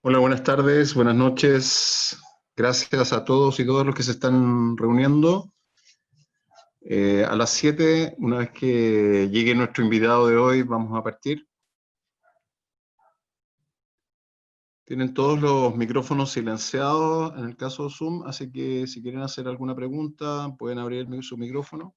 Hola, buenas tardes, buenas noches. Gracias a todos y todas los que se están reuniendo. A las 7, una vez que llegue nuestro invitado de hoy, vamos a partir. Tienen todos los micrófonos silenciados en el caso de Zoom, así que si quieren hacer alguna pregunta, pueden abrir su micrófono.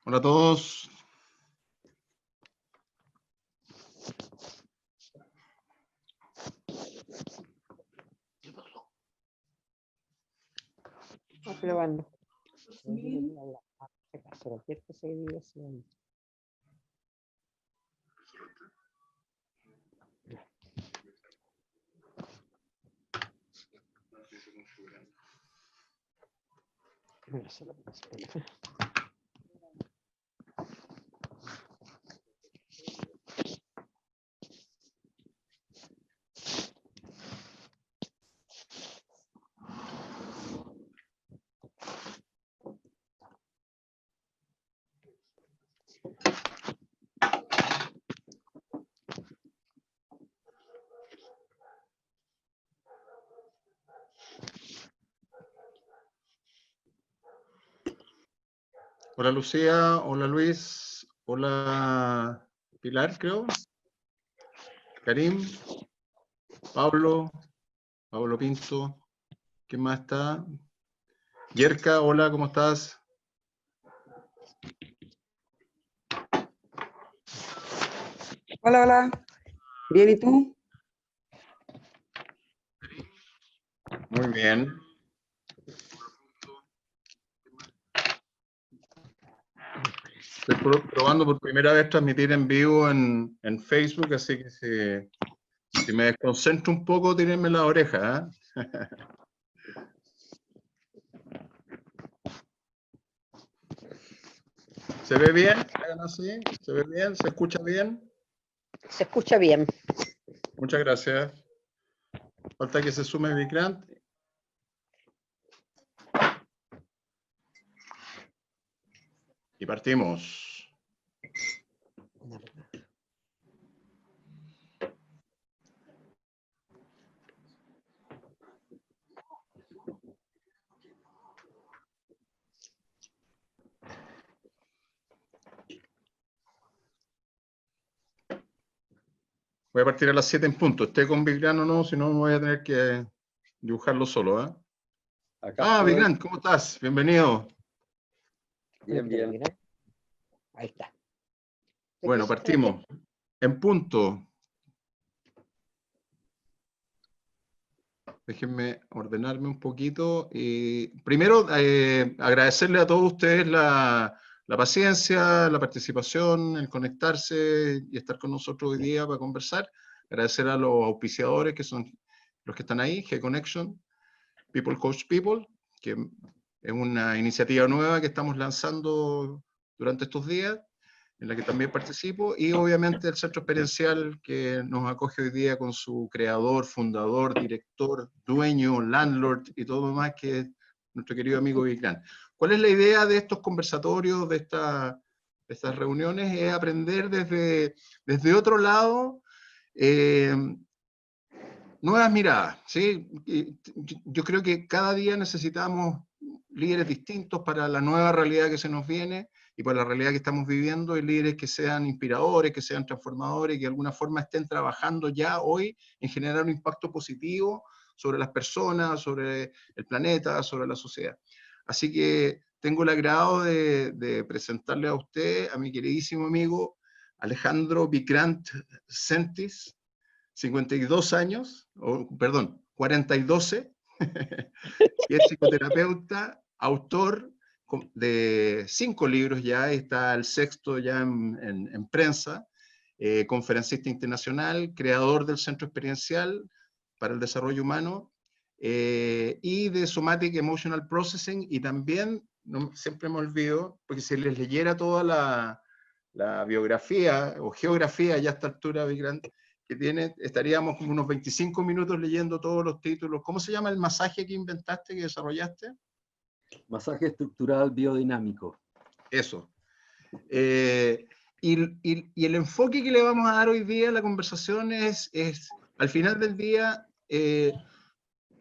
Hola a todos. Probando. Cualquier cosa que digas. Hola Lucía, hola Luis, hola Pilar, creo. Karim, Pablo Pinto. ¿Quién más está? Yerka, hola, ¿cómo estás? Hola, hola. Bien, ¿y tú? Muy bien. Estoy probando por primera vez transmitir en vivo en Facebook, así que si me desconcentro un poco, tírenme la oreja. ¿Se ve bien? ¿Hagan así? ¿Se ve bien? ¿Se escucha bien? Se escucha bien. Muchas gracias. Falta que se sume Vikrant. Y partimos. Voy a partir a las 7 en punto. Esté con Vikrant o no, si no voy a tener que dibujarlo solo. Vikrant, ¿cómo estás? Bienvenido. Bien, bien. Ahí está. Bueno, partimos. En punto. Déjenme ordenarme un poquito. Primero, agradecerle a todos ustedes la paciencia, la participación, el conectarse y estar con nosotros hoy día para conversar. Agradecer a los auspiciadores que son los que están ahí, G-Connection, People Coach People, que es una iniciativa nueva que estamos lanzando durante estos días, en la que también participo, y obviamente el Centro Experiencial que nos acoge hoy día con su creador, fundador, director, dueño, landlord y todo lo demás, que es nuestro querido amigo Vikrant. ¿Cuál es la idea de estos conversatorios, de estas reuniones? Es aprender desde otro lado nuevas miradas, ¿sí? Yo creo que cada día necesitamos líderes distintos para la nueva realidad que se nos viene y para la realidad que estamos viviendo, y líderes que sean inspiradores, que sean transformadores, que de alguna forma estén trabajando ya hoy en generar un impacto positivo sobre las personas, sobre el planeta, sobre la sociedad. Así que tengo el agrado de presentarle a usted, a mi queridísimo amigo Alejandro Vikrant Sentis, 52 años, perdón, 42, que es psicoterapeuta, autor de 5 libros ya, está el 6º ya en prensa, conferencista internacional, creador del Centro Experiencial para el Desarrollo Humano, y de Somatic Emotional Processing, y también, siempre me olvido, porque si les leyera toda la biografía o geografía ya a esta altura, Vikrant, que tiene, estaríamos como unos 25 minutos leyendo todos los títulos. ¿Cómo se llama el masaje que inventaste, que desarrollaste? Masaje estructural biodinámico. Eso. Y el enfoque que le vamos a dar hoy día a la conversación es al final del día,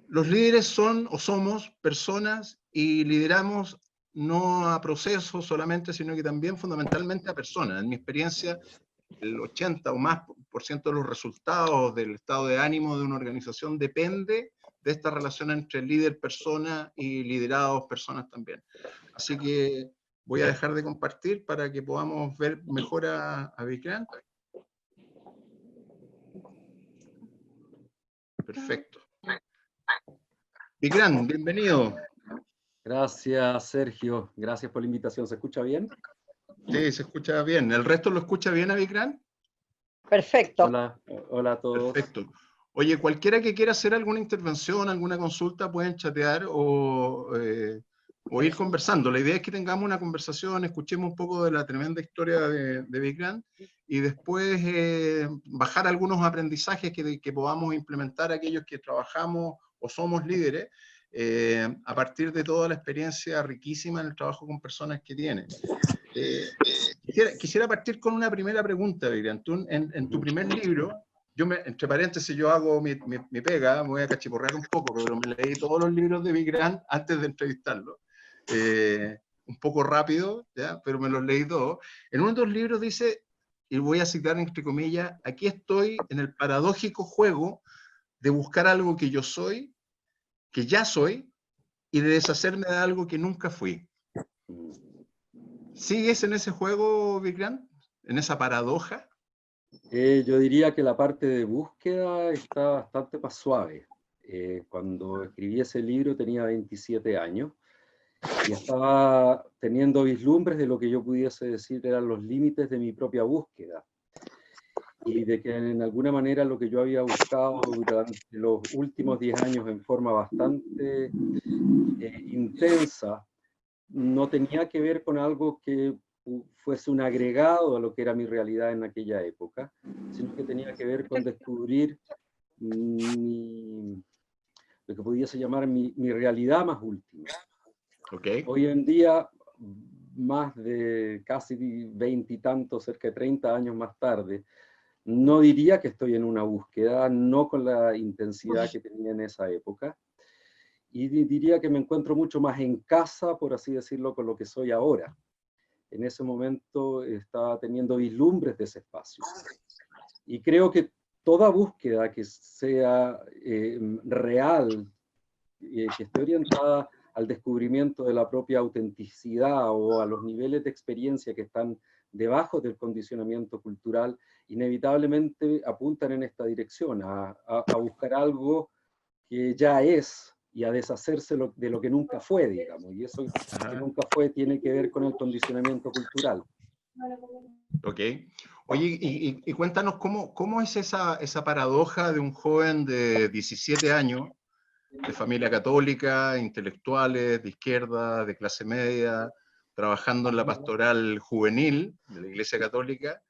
los líderes son o somos personas y lideramos no a procesos solamente, sino que también fundamentalmente a personas. En mi experiencia, el 80 o más por ciento de los resultados del estado de ánimo de una organización depende de esta relación entre líder-persona y liderados-personas también. Así que voy a dejar de compartir para que podamos ver mejor a Vikrant. Perfecto. Vikrant, bienvenido. Gracias, Sergio. Gracias por la invitación. ¿Se escucha bien? Sí, se escucha bien. ¿El resto lo escucha bien a Vikrant? Perfecto. Hola, hola a todos. Perfecto. Oye, cualquiera que quiera hacer alguna intervención, alguna consulta, pueden chatear o ir conversando. La idea es que tengamos una conversación, escuchemos un poco de la tremenda historia de Vikrant y después bajar algunos aprendizajes que podamos implementar aquellos que trabajamos o somos líderes a partir de toda la experiencia riquísima en el trabajo con personas que tiene. Quisiera partir con una primera pregunta, Vikrant. Tú, en tu primer libro, entre paréntesis, yo hago mi pega, me voy a cachiporrear un poco, pero me leí todos los libros de Vikrant antes de entrevistarlo. Un poco rápido, ¿ya? Pero me los leí todos. En uno de los libros dice, y voy a citar entre comillas, aquí estoy en el paradójico juego de buscar algo que yo soy, que ya soy, y de deshacerme de algo que nunca fui. ¿Sigues en ese juego, Vikrant? ¿En esa paradoja? Yo diría que la parte de búsqueda está bastante más suave. Cuando escribí ese libro tenía 27 años y estaba teniendo vislumbres de lo que yo pudiese decir eran los límites de mi propia búsqueda. Y de que en alguna manera lo que yo había buscado durante los últimos 10 años en forma bastante intensa, no tenía que ver con algo que fuese un agregado a lo que era mi realidad en aquella época, sino que tenía que ver con descubrir lo que pudiese llamar mi realidad más última. Okay. Hoy en día, más de casi 20 y tantos, cerca de 30 años más tarde, no diría que estoy en una búsqueda, no con la intensidad que tenía en esa época, y diría que me encuentro mucho más en casa, por así decirlo, con lo que soy ahora. En ese momento estaba teniendo vislumbres de ese espacio. Y creo que toda búsqueda que sea real, que esté orientada al descubrimiento de la propia autenticidad o a los niveles de experiencia que están debajo del condicionamiento cultural, inevitablemente apuntan en esta dirección, a buscar algo que ya es y a deshacerse de lo que nunca fue, digamos. Y eso que nunca fue tiene que ver con el condicionamiento cultural. Ok. Oye, y cuéntanos cómo es esa paradoja de un joven de 17 años, de familia católica, intelectuales, de izquierda, de clase media, trabajando en la pastoral juvenil de la Iglesia Católica.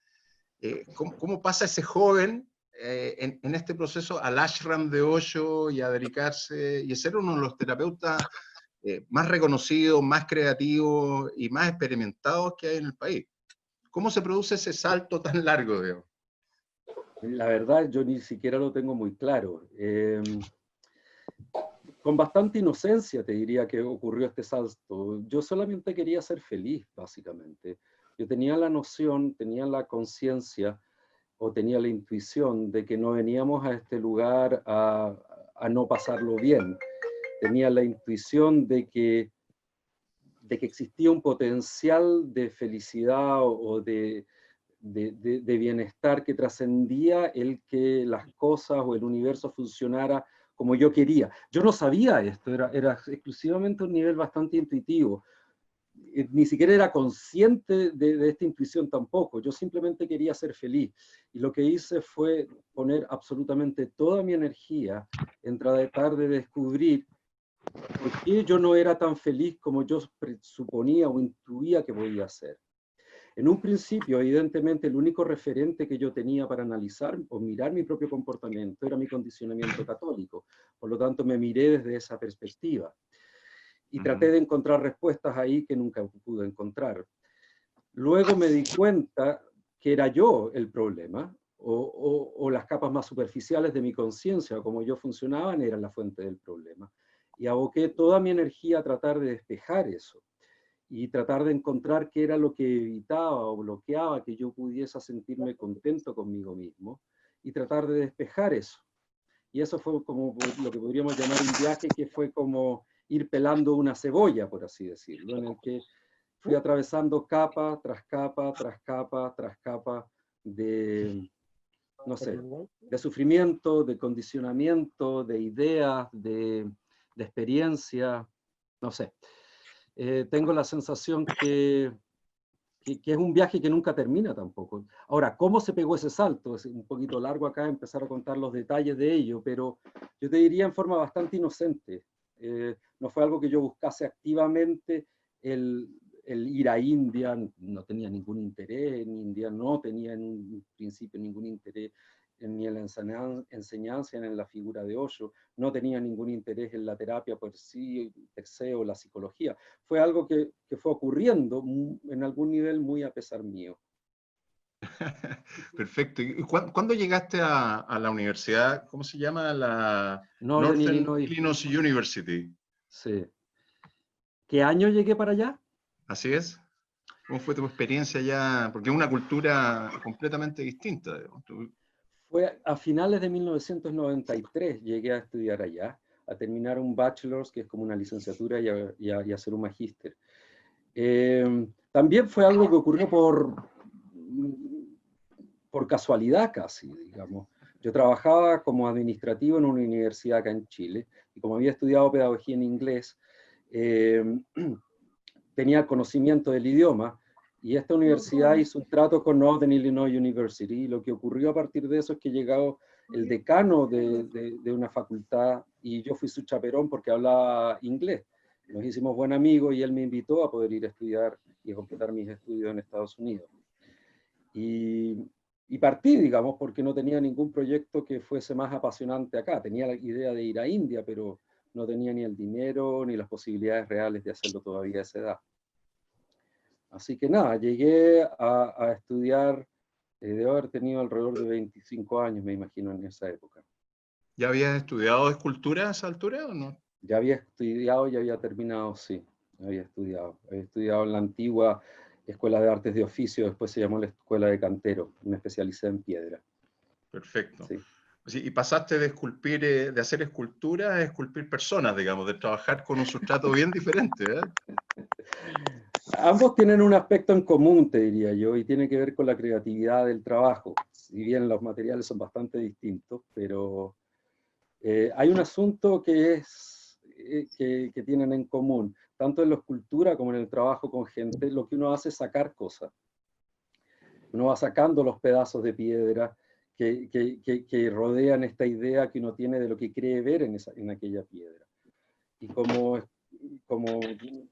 ¿Cómo pasa ese joven en este proceso al ashram de Osho y a dedicarse y a ser uno de los terapeutas más reconocidos, más creativos y más experimentados que hay en el país? ¿Cómo se produce ese salto tan largo, digamos? La verdad, yo ni siquiera lo tengo muy claro. Con bastante inocencia te diría que ocurrió este salto. Yo solamente quería ser feliz, básicamente. Yo tenía la noción, tenía la conciencia o tenía la intuición de que no veníamos a este lugar a no pasarlo bien. Tenía la intuición de que existía un potencial de felicidad o de de bienestar que trascendía el que las cosas o el universo funcionara como yo quería. Yo no sabía esto, era exclusivamente un nivel bastante intuitivo. Ni siquiera era consciente de esta intuición tampoco, yo simplemente quería ser feliz. Y lo que hice fue poner absolutamente toda mi energía en tratar de descubrir por qué yo no era tan feliz como yo suponía o intuía que podía ser. En un principio, evidentemente, el único referente que yo tenía para analizar o mirar mi propio comportamiento era mi condicionamiento católico. Por lo tanto, me miré desde esa perspectiva. Y traté de encontrar respuestas ahí que nunca pude encontrar. Luego me di cuenta que era yo el problema, o las capas más superficiales de mi conciencia, o como yo funcionaba, eran la fuente del problema. Y aboqué toda mi energía a tratar de despejar eso, y tratar de encontrar qué era lo que evitaba o bloqueaba que yo pudiese sentirme contento conmigo mismo, y tratar de despejar eso. Y eso fue como lo que podríamos llamar un viaje que fue como ir pelando una cebolla, por así decirlo, en el que fui atravesando capa tras capa, tras capa, tras capa de, no sé, de sufrimiento, de condicionamiento, de ideas, de experiencia, no sé. Tengo la sensación que es un viaje que nunca termina tampoco. Ahora, ¿cómo se pegó ese salto? Es un poquito largo acá empezar a contar los detalles de ello, pero yo te diría en forma bastante inocente. No fue algo que yo buscase activamente el ir a India, no tenía ningún interés en India, no tenía en un principio ningún interés ni en la enseñanza ni en la figura de Osho, no tenía ningún interés en la terapia per se o la psicología. Fue algo que fue ocurriendo en algún nivel muy a pesar mío. Perfecto. ¿Y cuándo llegaste a la universidad? ¿Cómo se llama? La Northern Illinois University. Sí. ¿Qué año llegué para allá? Así es. ¿Cómo fue tu experiencia allá? Porque es una cultura completamente distinta. Fue a finales de 1993 llegué a estudiar allá, a terminar un bachelor's, que es como una licenciatura, y a hacer un magíster. También fue algo que ocurrió por casualidad casi, digamos. Yo trabajaba como administrativo en una universidad acá en Chile, y como había estudiado pedagogía en inglés, tenía conocimiento del idioma, y esta universidad hizo un trato con Northern Illinois University, y lo que ocurrió a partir de eso es que llegó el decano de una facultad, y yo fui su chaperón porque hablaba inglés. Nos hicimos buen amigos y él me invitó a poder ir a estudiar y a completar mis estudios en Estados Unidos. Y partí, digamos, porque no tenía ningún proyecto que fuese más apasionante acá. Tenía la idea de ir a India, pero no tenía ni el dinero ni las posibilidades reales de hacerlo todavía a esa edad. Así que nada, llegué a estudiar, debo haber tenido alrededor de 25 años, me imagino, en esa época. ¿Ya habías estudiado escultura a esa altura o no? Ya había estudiado, ya había terminado, sí, había estudiado. Había estudiado en la antigua Escuela de Artes de Oficio, después se llamó la Escuela de Cantero, me especialicé en piedra. Perfecto. Sí. Y pasaste de esculpir, de hacer escultura a esculpir personas, digamos, de trabajar con un sustrato bien diferente, ¿eh? Ambos tienen un aspecto en común, te diría yo, y tiene que ver con la creatividad del trabajo. Si bien los materiales son bastante distintos, pero hay un asunto que tienen en común, tanto en la escultura como en el trabajo con gente. Lo que uno hace es sacar cosas. Uno va sacando los pedazos de piedra que rodean esta idea que uno tiene de lo que cree ver en aquella piedra. Y como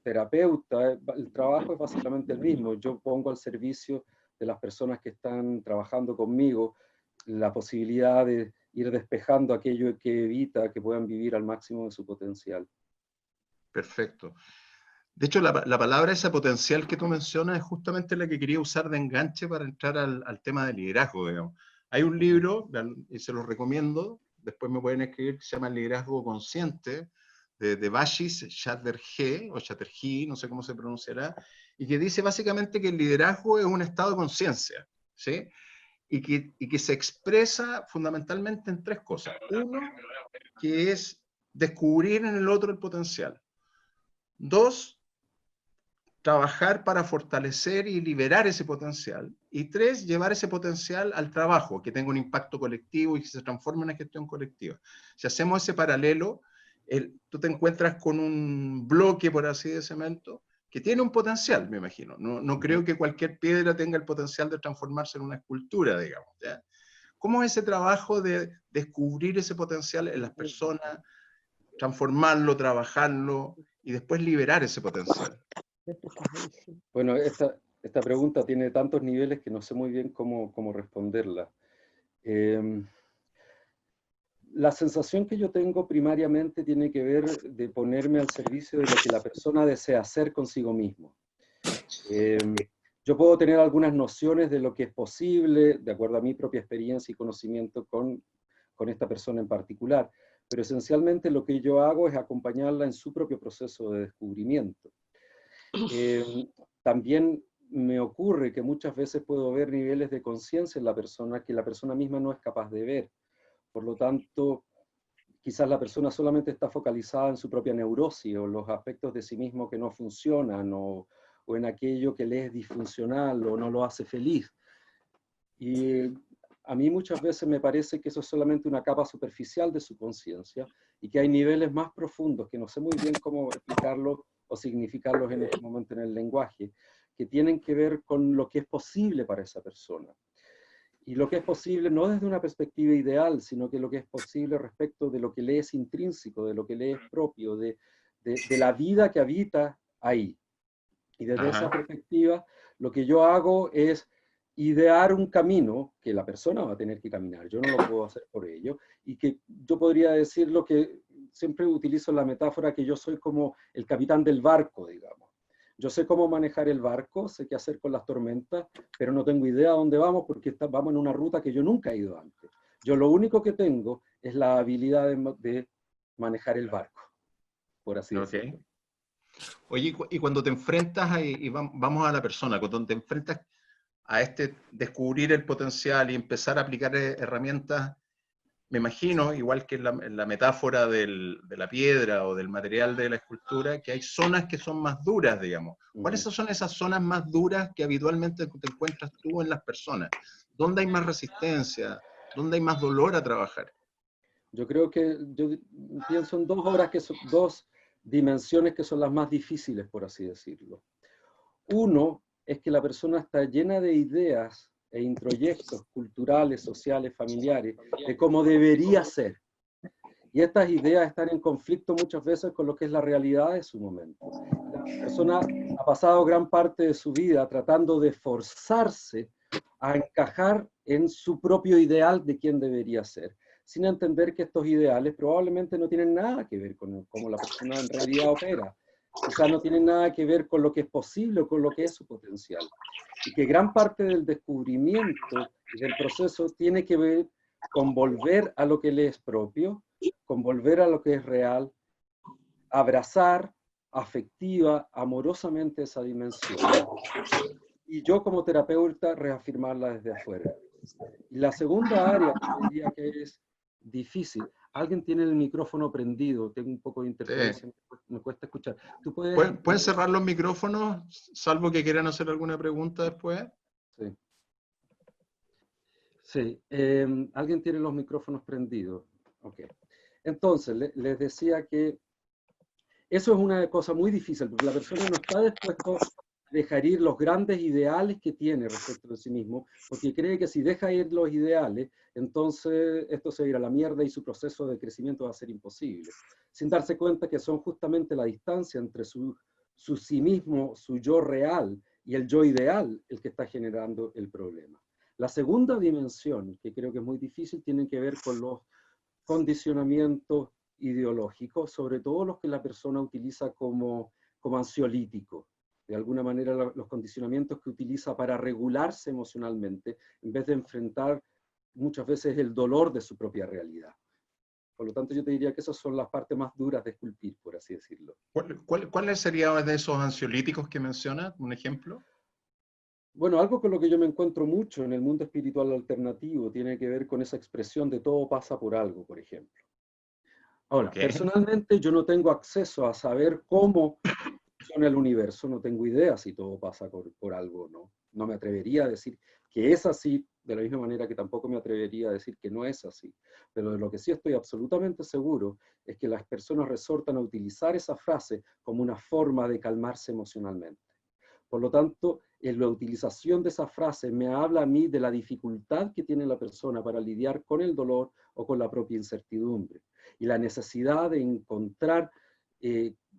terapeuta, el trabajo es básicamente el mismo. Yo pongo al servicio de las personas que están trabajando conmigo la posibilidad de ir despejando aquello que evita que puedan vivir al máximo de su potencial. Perfecto. De hecho, la palabra esa potencial que tú mencionas es justamente la que quería usar de enganche para entrar al tema del liderazgo, digamos. Hay un libro, y se los recomiendo, después me pueden escribir, que se llama El liderazgo consciente, de Devashish Chatterjee, o Chatterjee, no sé cómo se pronunciará, y que dice básicamente que el liderazgo es un estado de conciencia, ¿sí? Y que se expresa fundamentalmente en tres cosas. Uno, que es descubrir en el otro el potencial. Dos, trabajar para fortalecer y liberar ese potencial. Y 3, llevar ese potencial al trabajo, que tenga un impacto colectivo y que se transforme en una gestión colectiva. Si hacemos ese paralelo, tú te encuentras con un bloque, por así de cemento, que tiene un potencial, me imagino. No creo que cualquier piedra tenga el potencial de transformarse en una escultura, digamos, ¿ya? ¿Cómo es ese trabajo de descubrir ese potencial en las personas, transformarlo, trabajarlo y después liberar ese potencial? Bueno, esta pregunta tiene tantos niveles que no sé muy bien cómo responderla. La sensación que yo tengo primariamente tiene que ver de ponerme al servicio de lo que la persona desea hacer consigo mismo. Yo puedo tener algunas nociones de lo que es posible, de acuerdo a mi propia experiencia y conocimiento con esta persona en particular, pero esencialmente lo que yo hago es acompañarla en su propio proceso de descubrimiento. También me ocurre que muchas veces puedo ver niveles de conciencia en la persona que la persona misma no es capaz de ver. Por lo tanto, quizás la persona solamente está focalizada en su propia neurosis o los aspectos de sí mismo que no funcionan o en aquello que le es disfuncional o no lo hace feliz. Y a mí muchas veces me parece que eso es solamente una capa superficial de su conciencia y que hay niveles más profundos que no sé muy bien cómo explicarlos o significarlos en este momento en el lenguaje, que tienen que ver con lo que es posible para esa persona. Y lo que es posible no desde una perspectiva ideal, sino que lo que es posible respecto de lo que le es intrínseco, de lo que le es propio, de la vida que habita ahí. Y desde esa perspectiva, lo que yo hago es idear un camino que la persona va a tener que caminar. Yo no lo puedo hacer por ello. Y que yo podría decir lo que siempre utilizo la metáfora que yo soy como el capitán del barco, digamos. Yo sé cómo manejar el barco, sé qué hacer con las tormentas, pero no tengo idea a dónde vamos porque vamos en una ruta que yo nunca he ido antes. Yo lo único que tengo es la habilidad de manejar el barco, por así decirlo. Oye, y cuando te enfrentas, y vamos a la persona, cuando te enfrentas a descubrir el potencial y empezar a aplicar herramientas, me imagino, igual que en la metáfora de la piedra o del material de la escultura, que hay zonas que son más duras, digamos. ¿Cuáles son esas zonas más duras que habitualmente te encuentras tú en las personas? ¿Dónde hay más resistencia? ¿Dónde hay más dolor a trabajar? Yo creo que, yo pienso en dos dimensiones que son las más difíciles, por así decirlo. Uno es que la persona está llena de ideas e introyectos culturales, sociales, familiares, de cómo debería ser. Y estas ideas están en conflicto muchas veces con lo que es la realidad de su momento. La persona ha pasado gran parte de su vida tratando de forzarse a encajar en su propio ideal de quién debería ser, sin entender que estos ideales probablemente no tienen nada que ver con cómo la persona en realidad opera. Quizás no tienen nada que ver con lo que es posible o con lo que es su potencial. Y que gran parte del descubrimiento y del proceso tiene que ver con volver a lo que le es propio, con volver a lo que es real, abrazar afectiva, amorosamente esa dimensión. Y yo como terapeuta reafirmarla desde afuera. Y la segunda área que diría que es difícil. Alguien tiene el micrófono prendido, tengo un poco de interferencia, me cuesta escuchar. ¿Tú ¿Pueden cerrar los micrófonos, salvo que quieran hacer alguna pregunta después? Sí. Sí, alguien tiene los micrófonos prendidos. Ok. Entonces, les decía que eso es una cosa muy difícil, porque la persona no está dispuesta a dejar ir los grandes ideales que tiene respecto de sí mismo, porque cree que si deja ir los ideales, entonces esto se irá a la mierda y su proceso de crecimiento va a ser imposible, sin darse cuenta que son justamente la distancia entre su sí mismo, su yo real y el yo ideal el que está generando el problema. La segunda dimensión, que creo que es muy difícil, tiene que ver con los condicionamientos ideológicos, sobre todo los que la persona utiliza como ansiolítico. De alguna manera los condicionamientos que utiliza para regularse emocionalmente, en vez de enfrentar muchas veces el dolor de su propia realidad. Por lo tanto, yo te diría que esas son las partes más duras de esculpir, por así decirlo. ¿Cuál sería de esos ansiolíticos que mencionas? ¿Un ejemplo? Bueno, algo con lo que yo me encuentro mucho en el mundo espiritual alternativo tiene que ver con esa expresión de todo pasa por algo, por ejemplo. Ahora, personalmente yo no tengo acceso a saber cómo funciona el universo, no tengo idea si todo pasa por algo o no. No me atrevería a decir que es así, de la misma manera que tampoco me atrevería a decir que no es así. Pero de lo que sí estoy absolutamente seguro es que las personas resortan a utilizar esa frase como una forma de calmarse emocionalmente. Por lo tanto, en la utilización de esa frase me habla a mí de la dificultad que tiene la persona para lidiar con el dolor o con la propia incertidumbre. Y la necesidad de encontrar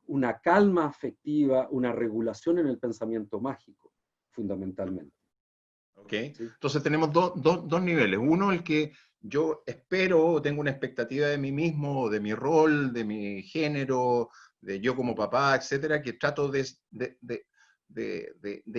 una calma afectiva, una regulación en el pensamiento mágico, fundamentalmente. ¿Ok? ¿Sí? Entonces tenemos dos niveles. Uno, el que yo espero, tengo una expectativa de mí mismo, de mi rol, de mi género, de yo como papá, etcétera, que trato de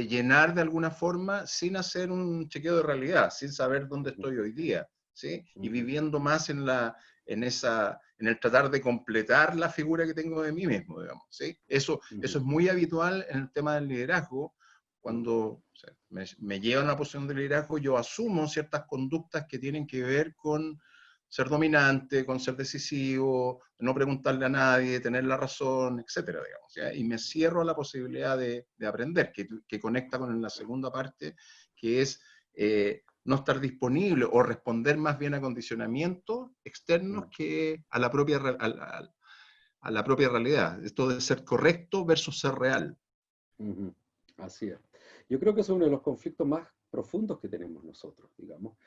llenar de alguna forma sin hacer un chequeo de realidad, sin saber dónde estoy hoy día, ¿sí? Y viviendo más en el tratar de completar la figura que tengo de mí mismo, digamos, ¿sí? Eso es muy habitual en el tema del liderazgo. Cuando o sea, me llevan a una posición de liderazgo, yo asumo ciertas conductas que tienen que ver con ser dominante, con ser decisivo, no preguntarle a nadie, tener la razón, etcétera, digamos, ¿ya? Y me cierro a la posibilidad de aprender, que conecta con la segunda parte, que es no estar disponible o responder más bien a condicionamientos externos que a la propia, a la propia realidad. Esto de ser correcto versus ser real. Así es. Yo creo que es uno de los conflictos más profundos que tenemos nosotros, digamos,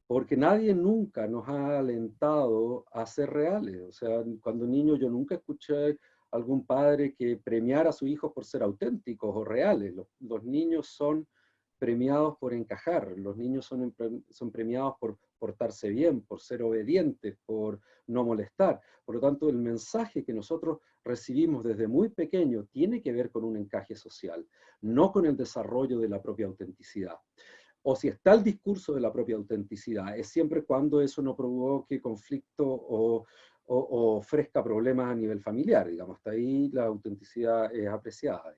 porque nadie nunca nos ha alentado a ser reales. O sea, cuando niño yo nunca escuché a algún padre que premiara a su hijo por ser auténticos o reales. Los niños son premiados por encajar, los niños son premiados por portarse bien, por ser obedientes, por no molestar. Por lo tanto, el mensaje que nosotros recibimos desde muy pequeño tiene que ver con un encaje social, no con el desarrollo de la propia autenticidad. O si está el discurso de la propia autenticidad, es siempre cuando eso no provoque conflicto o ofrezca problemas a nivel familiar, digamos, hasta ahí la autenticidad es apreciada.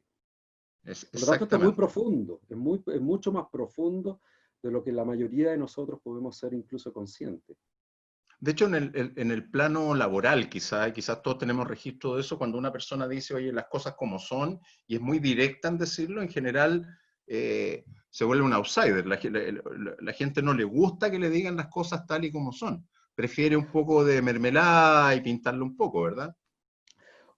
Por lo tanto, esto es muy profundo, es mucho más profundo de lo que la mayoría de nosotros podemos ser incluso conscientes. De hecho, en el plano laboral, quizás todos tenemos registro de eso, cuando una persona dice, oye, las cosas como son, y es muy directa en decirlo, en general se vuelve un outsider. La gente no le gusta que le digan las cosas tal y como son. Prefiere un poco de mermelada y pintarlo un poco, ¿verdad?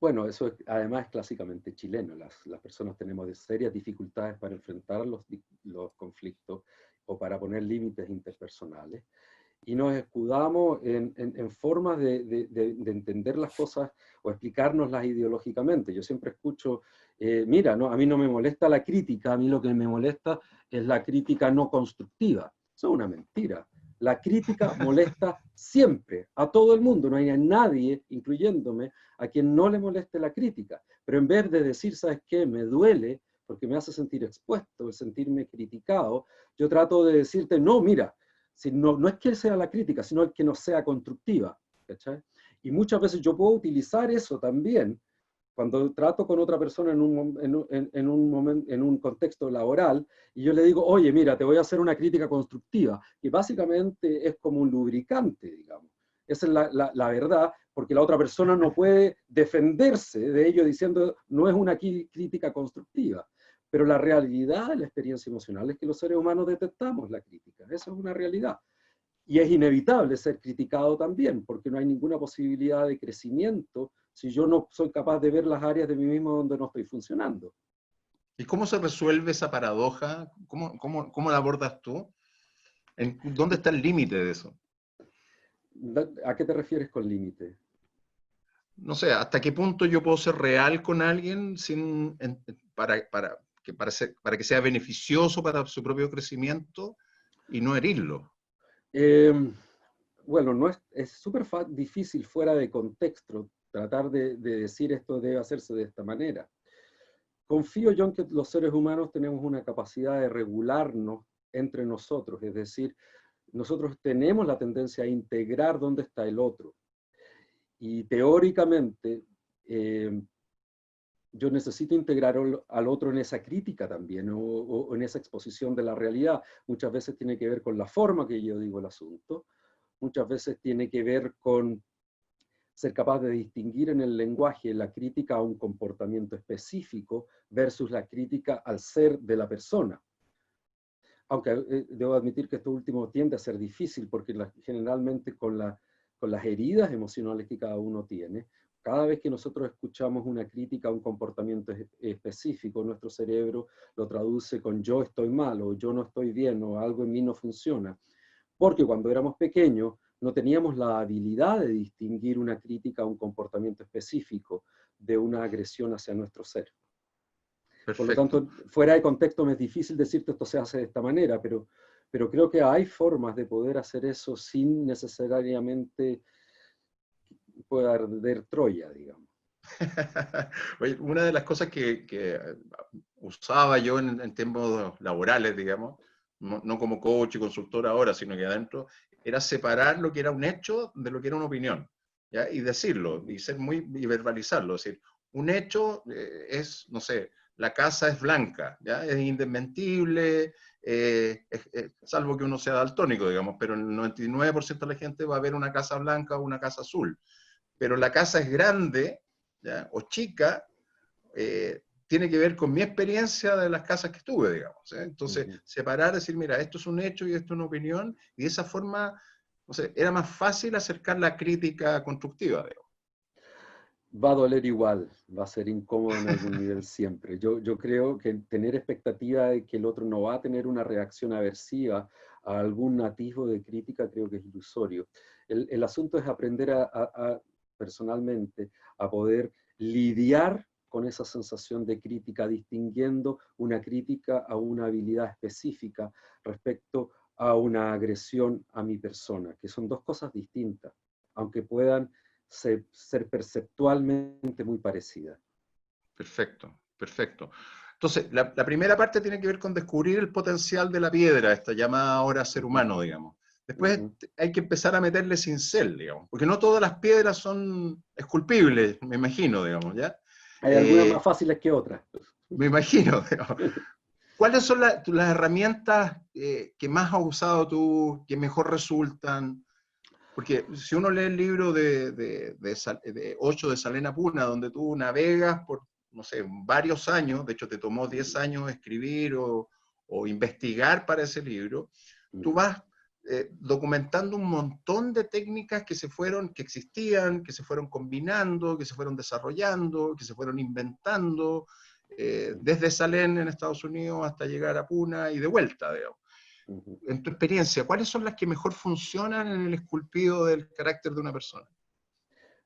Bueno, eso además es clásicamente chileno. Las personas tenemos serias dificultades para enfrentar los conflictos o para poner límites interpersonales. Y nos escudamos en formas de entender las cosas o explicárnoslas ideológicamente. Yo siempre escucho, mira, no, a mí no me molesta la crítica, a mí lo que me molesta es la crítica no constructiva. Eso es una mentira. La crítica molesta siempre, a todo el mundo, no hay a nadie, incluyéndome, a quien no le moleste la crítica. Pero en vez de decir, ¿sabes qué? Me duele porque me hace sentir expuesto, el sentirme criticado, yo trato de decirte, no, mira, si no es que sea la crítica, sino el que no sea constructiva. ¿Cachai? Y muchas veces yo puedo utilizar eso también cuando trato con otra persona en un contexto laboral y yo le digo, oye, mira, te voy a hacer una crítica constructiva, que básicamente es como un lubricante, digamos. Esa es la verdad, porque la otra persona no puede defenderse de ello diciendo, no es una crítica constructiva. Pero la realidad de la experiencia emocional es que los seres humanos detectamos la crítica. Eso es una realidad. Y es inevitable ser criticado también, porque no hay ninguna posibilidad de crecimiento si yo no soy capaz de ver las áreas de mí mismo donde no estoy funcionando. ¿Y cómo se resuelve esa paradoja? ¿Cómo la abordas tú? ¿Dónde está el límite de eso? ¿A qué te refieres con límite? No sé, ¿hasta qué punto yo puedo ser real con alguien para que sea beneficioso para su propio crecimiento y no herirlo? Bueno, no es súper difícil fuera de contexto tratar de decir esto debe hacerse de esta manera. Confío yo en que los seres humanos tenemos una capacidad de regularnos entre nosotros, es decir, nosotros tenemos la tendencia a integrar dónde está el otro. Y teóricamente, yo necesito integrar al otro en esa crítica también, o en esa exposición de la realidad. Muchas veces tiene que ver con la forma que yo digo el asunto, muchas veces tiene que ver con ser capaz de distinguir en el lenguaje la crítica a un comportamiento específico versus la crítica al ser de la persona. Aunque debo admitir que esto último tiende a ser difícil, porque generalmente con las heridas emocionales que cada uno tiene, cada vez que nosotros escuchamos una crítica a un comportamiento específico, nuestro cerebro lo traduce con yo estoy mal, o yo no estoy bien, o algo en mí no funciona. Porque cuando éramos pequeños no teníamos la habilidad de distinguir una crítica a un comportamiento específico de una agresión hacia nuestro ser. Por lo tanto, fuera de contexto me es difícil decirte esto se hace de esta manera, pero creo que hay formas de poder hacer eso sin necesariamente pueda arder Troya, digamos. Oye, una de las cosas que usaba yo en tiempos laborales, digamos, no como coach y consultor ahora, sino que adentro, era separar lo que era un hecho de lo que era una opinión, ¿ya? Y decirlo, y verbalizarlo. Es decir, un hecho es, no sé, la casa es blanca, ¿ya? Es indesmentible, salvo que uno sea daltónico, digamos, pero el 99% de la gente va a ver una casa blanca o una casa azul. Pero la casa es grande, ¿ya? O chica, tiene que ver con mi experiencia de las casas que estuve, digamos. Entonces, separar, decir, mira, esto es un hecho y esto es una opinión, y de esa forma, no sé, era más fácil acercar la crítica constructiva, digamos. Va a doler igual, va a ser incómodo en algún nivel siempre. Yo creo que tener expectativa de que el otro no va a tener una reacción aversiva a algún atisbo de crítica creo que es ilusorio. El asunto es aprender personalmente a poder lidiar con esa sensación de crítica, distinguiendo una crítica a una habilidad específica respecto a una agresión a mi persona, que son dos cosas distintas, aunque puedan ser perceptualmente muy parecidas. Perfecto, perfecto. Entonces, la primera parte tiene que ver con descubrir el potencial de la piedra, esta llamada ahora ser humano, digamos. Después hay que empezar a meterle cincel, digamos, porque no todas las piedras son esculpibles, me imagino, digamos, ¿ya? Hay algunas más fáciles que otras. Me imagino, digamos. ¿Cuáles son las herramientas que más has usado tú, que mejor resultan? Porque si uno lee el libro de 8 de Salena Puna, donde tú navegas por, no sé, varios años, de hecho te tomó 10 años escribir o investigar para ese libro, tú vas documentando un montón de técnicas que existían, que se fueron combinando, que se fueron desarrollando, que se fueron inventando, desde Salén en Estados Unidos hasta llegar a Puna y de vuelta, digamos. En tu experiencia, ¿cuáles son las que mejor funcionan en el esculpido del carácter de una persona?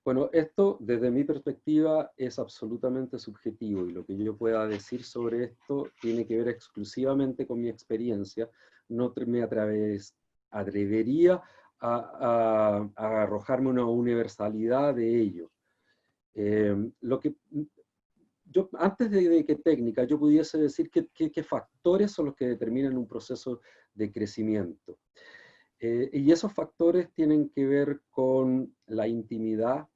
Bueno, esto desde mi perspectiva es absolutamente subjetivo y lo que yo pueda decir sobre esto tiene que ver exclusivamente con mi experiencia. No me atrevería a arrojarme una universalidad de ello. Antes de qué técnica, yo pudiese decir qué factores son los que determinan un proceso de crecimiento. Y esos factores tienen que ver con la intimidad,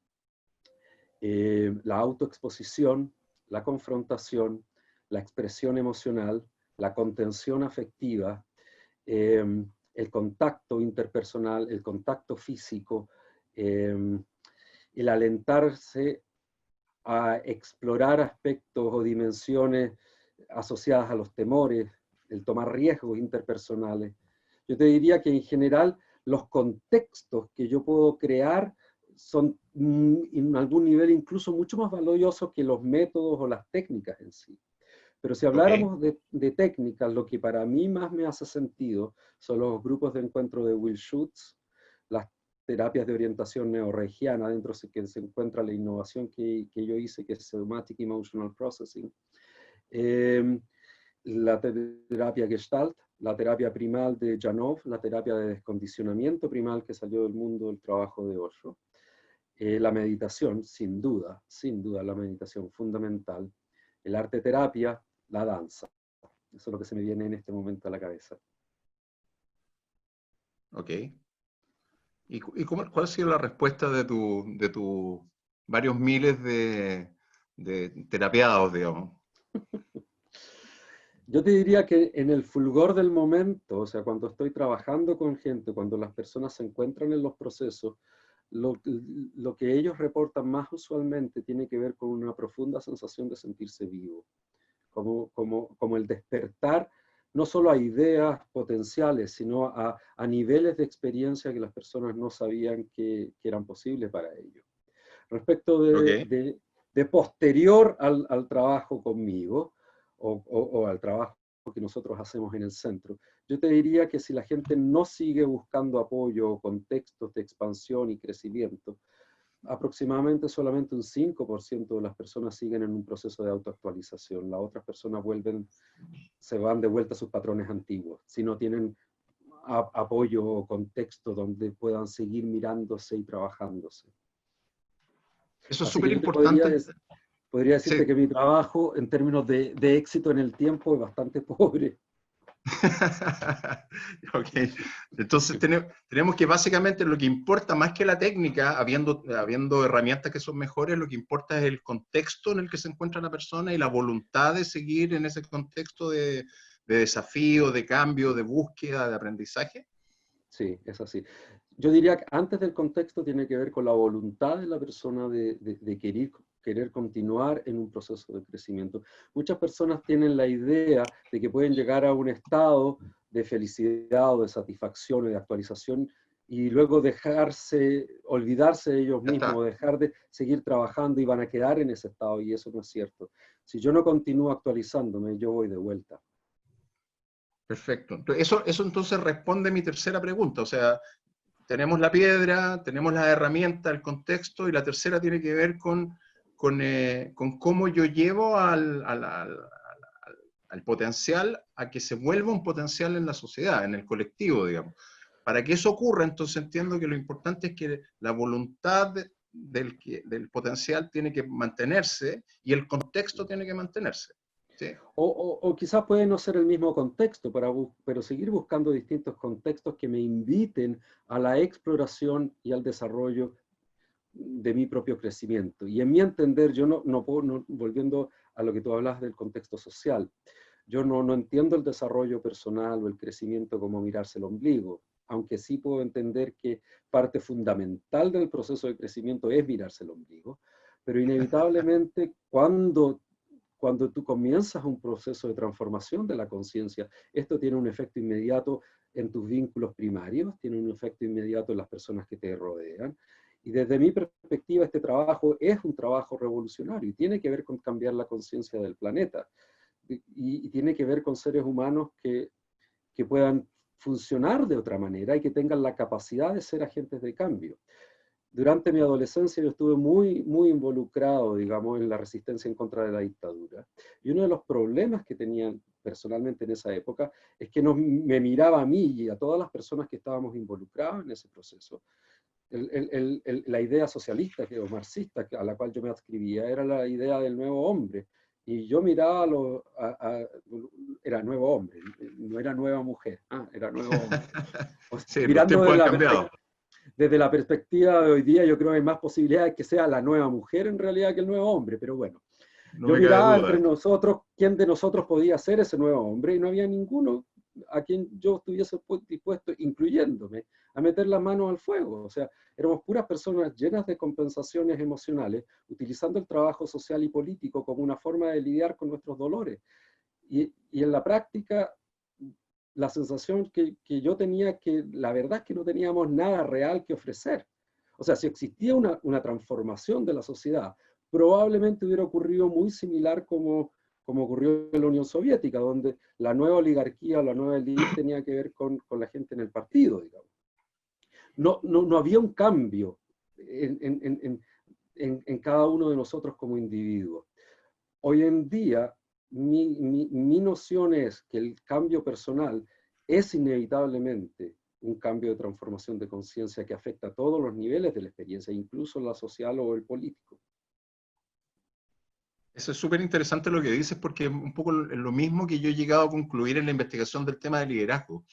la autoexposición, la confrontación, la expresión emocional, la contención afectiva, el contacto interpersonal, el contacto físico, el alentarse a explorar aspectos o dimensiones asociadas a los temores, el tomar riesgos interpersonales. Yo te diría que en general los contextos que yo puedo crear son en algún nivel incluso mucho más valiosos que los métodos o las técnicas en sí. Pero si habláramos de técnicas, lo que para mí más me hace sentido son los grupos de encuentro de Will Schutz, las terapias de orientación neorreichiana, dentro de que se encuentra la innovación que yo hice, que es Somatic Emotional Processing, la terapia Gestalt, la terapia primal de Janov, la terapia de descondicionamiento primal que salió del mundo del trabajo de Osho, la meditación, sin duda, la meditación fundamental, el arte terapia, la danza. Eso es lo que se me viene en este momento a la cabeza. Ok. ¿Y cuál ha sido la respuesta de tus varios miles de terapiados, digamos? Yo te diría que en el fulgor del momento, o sea, cuando estoy trabajando con gente, cuando las personas se encuentran en los procesos, lo que ellos reportan más usualmente tiene que ver con una profunda sensación de sentirse vivo, como el despertar no solo a ideas potenciales, sino a niveles de experiencia que las personas no sabían que eran posibles para ellos. Respecto de posterior al trabajo conmigo, o al trabajo que nosotros hacemos en el centro, yo te diría que si la gente no sigue buscando apoyo o contextos de expansión y crecimiento, aproximadamente solamente un 5% de las personas siguen en un proceso de autoactualización. Las otras personas se van de vuelta a sus patrones antiguos, si no tienen apoyo o contexto donde puedan seguir mirándose y trabajándose. Eso es Así que súper yo te importante. podría decirte Sí. que mi trabajo en términos de éxito en el tiempo es bastante pobre. Ok, entonces tenemos que básicamente lo que importa más que la técnica, habiendo herramientas que son mejores, lo que importa es el contexto en el que se encuentra la persona y la voluntad de seguir en ese contexto de desafío, de cambio, de búsqueda, de aprendizaje. Sí, es así. Yo diría que antes del contexto tiene que ver con la voluntad de la persona de querer continuar en un proceso de crecimiento. Muchas personas tienen la idea de que pueden llegar a un estado de felicidad o de satisfacción o de actualización y luego olvidarse de ellos mismos, dejar de seguir trabajando y van a quedar en ese estado, y eso no es cierto. Si yo no continúo actualizándome, yo voy de vuelta. Perfecto. Eso entonces responde a mi tercera pregunta. O sea, tenemos la piedra, tenemos la herramienta, el contexto, y la tercera tiene que ver con cómo yo llevo al potencial a que se vuelva un potencial en la sociedad, en el colectivo, digamos. Para que eso ocurra, entonces entiendo que lo importante es que la voluntad del potencial tiene que mantenerse y el contexto tiene que mantenerse. ¿Sí? O quizás puede no ser el mismo contexto, pero seguir buscando distintos contextos que me inviten a la exploración y al desarrollo de mi propio crecimiento. Y en mi entender, yo volviendo a lo que tú hablas del contexto social, yo no entiendo el desarrollo personal o el crecimiento como mirarse el ombligo, aunque sí puedo entender que parte fundamental del proceso de crecimiento es mirarse el ombligo, pero inevitablemente cuando tú comienzas un proceso de transformación de la conciencia, esto tiene un efecto inmediato en tus vínculos primarios, tiene un efecto inmediato en las personas que te rodean. Y desde mi perspectiva, este trabajo es un trabajo revolucionario y tiene que ver con cambiar la conciencia del planeta. Y tiene que ver con seres humanos que puedan funcionar de otra manera y que tengan la capacidad de ser agentes de cambio. Durante mi adolescencia yo estuve muy involucrado, digamos, en la resistencia en contra de la dictadura. Y uno de los problemas que tenían personalmente en esa época es que me miraba a mí y a todas las personas que estábamos involucrados en ese proceso. La idea socialista o marxista a la cual yo me adscribía era la idea del nuevo hombre. Y yo miraba era nuevo hombre, no era nueva mujer, era nuevo hombre. Sí, los mirando tiempos han cambiado. Desde la perspectiva de hoy día, yo creo que hay más posibilidades de que sea la nueva mujer en realidad que el nuevo hombre, pero bueno. No yo me cabe miraba duda. entre nosotros quién de nosotros podía ser ese nuevo hombre y no había ninguno a quien yo estuviese dispuesto, incluyéndome, a meter las manos al fuego. O sea, éramos puras personas llenas de compensaciones emocionales, utilizando el trabajo social y político como una forma de lidiar con nuestros dolores. Y en la práctica, la sensación que yo tenía que la verdad es que no teníamos nada real que ofrecer. O sea, si existía una transformación de la sociedad, probablemente hubiera ocurrido muy similar como ocurrió en la Unión Soviética, donde la nueva oligarquía o la nueva élite tenía que ver con la gente en el partido, digamos. No había un cambio en cada uno de nosotros como individuos. Hoy en día, mi noción es que el cambio personal es inevitablemente un cambio de transformación de conciencia que afecta a todos los niveles de la experiencia, incluso la social o el político. Eso es súper interesante lo que dices, porque es un poco lo mismo que yo he llegado a concluir en la investigación del tema de liderazgo.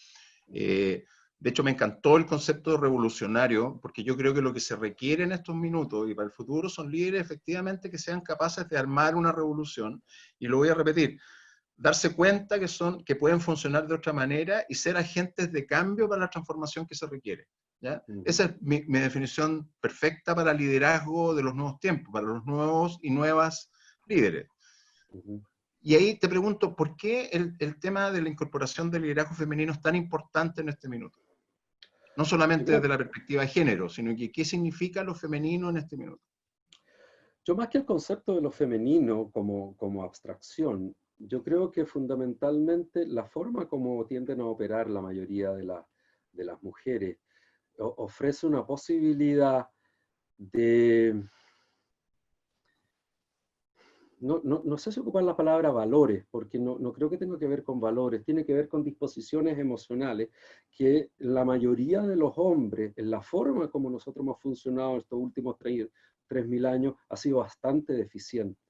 De hecho, me encantó el concepto revolucionario, porque yo creo que lo que se requiere en estos minutos y para el futuro son líderes efectivamente que sean capaces de armar una revolución. Y lo voy a repetir, darse cuenta que pueden funcionar de otra manera y ser agentes de cambio para la transformación que se requiere, ¿ya? Esa es mi definición perfecta para liderazgo de los nuevos tiempos, para los nuevos y nuevas líderes. Y ahí te pregunto, ¿por qué el tema de la incorporación del liderazgo femenino es tan importante en este minuto? No solamente desde la perspectiva de género, sino que qué significa lo femenino en este minuto. Yo más que el concepto de lo femenino como abstracción, yo creo que fundamentalmente la forma como tienden a operar la mayoría de las mujeres ofrece una posibilidad de... No sé si ocupar la palabra valores, porque no creo que tenga que ver con valores, tiene que ver con disposiciones emocionales que la mayoría de los hombres, en la forma como nosotros hemos funcionado estos últimos 3.000 años, ha sido bastante deficiente.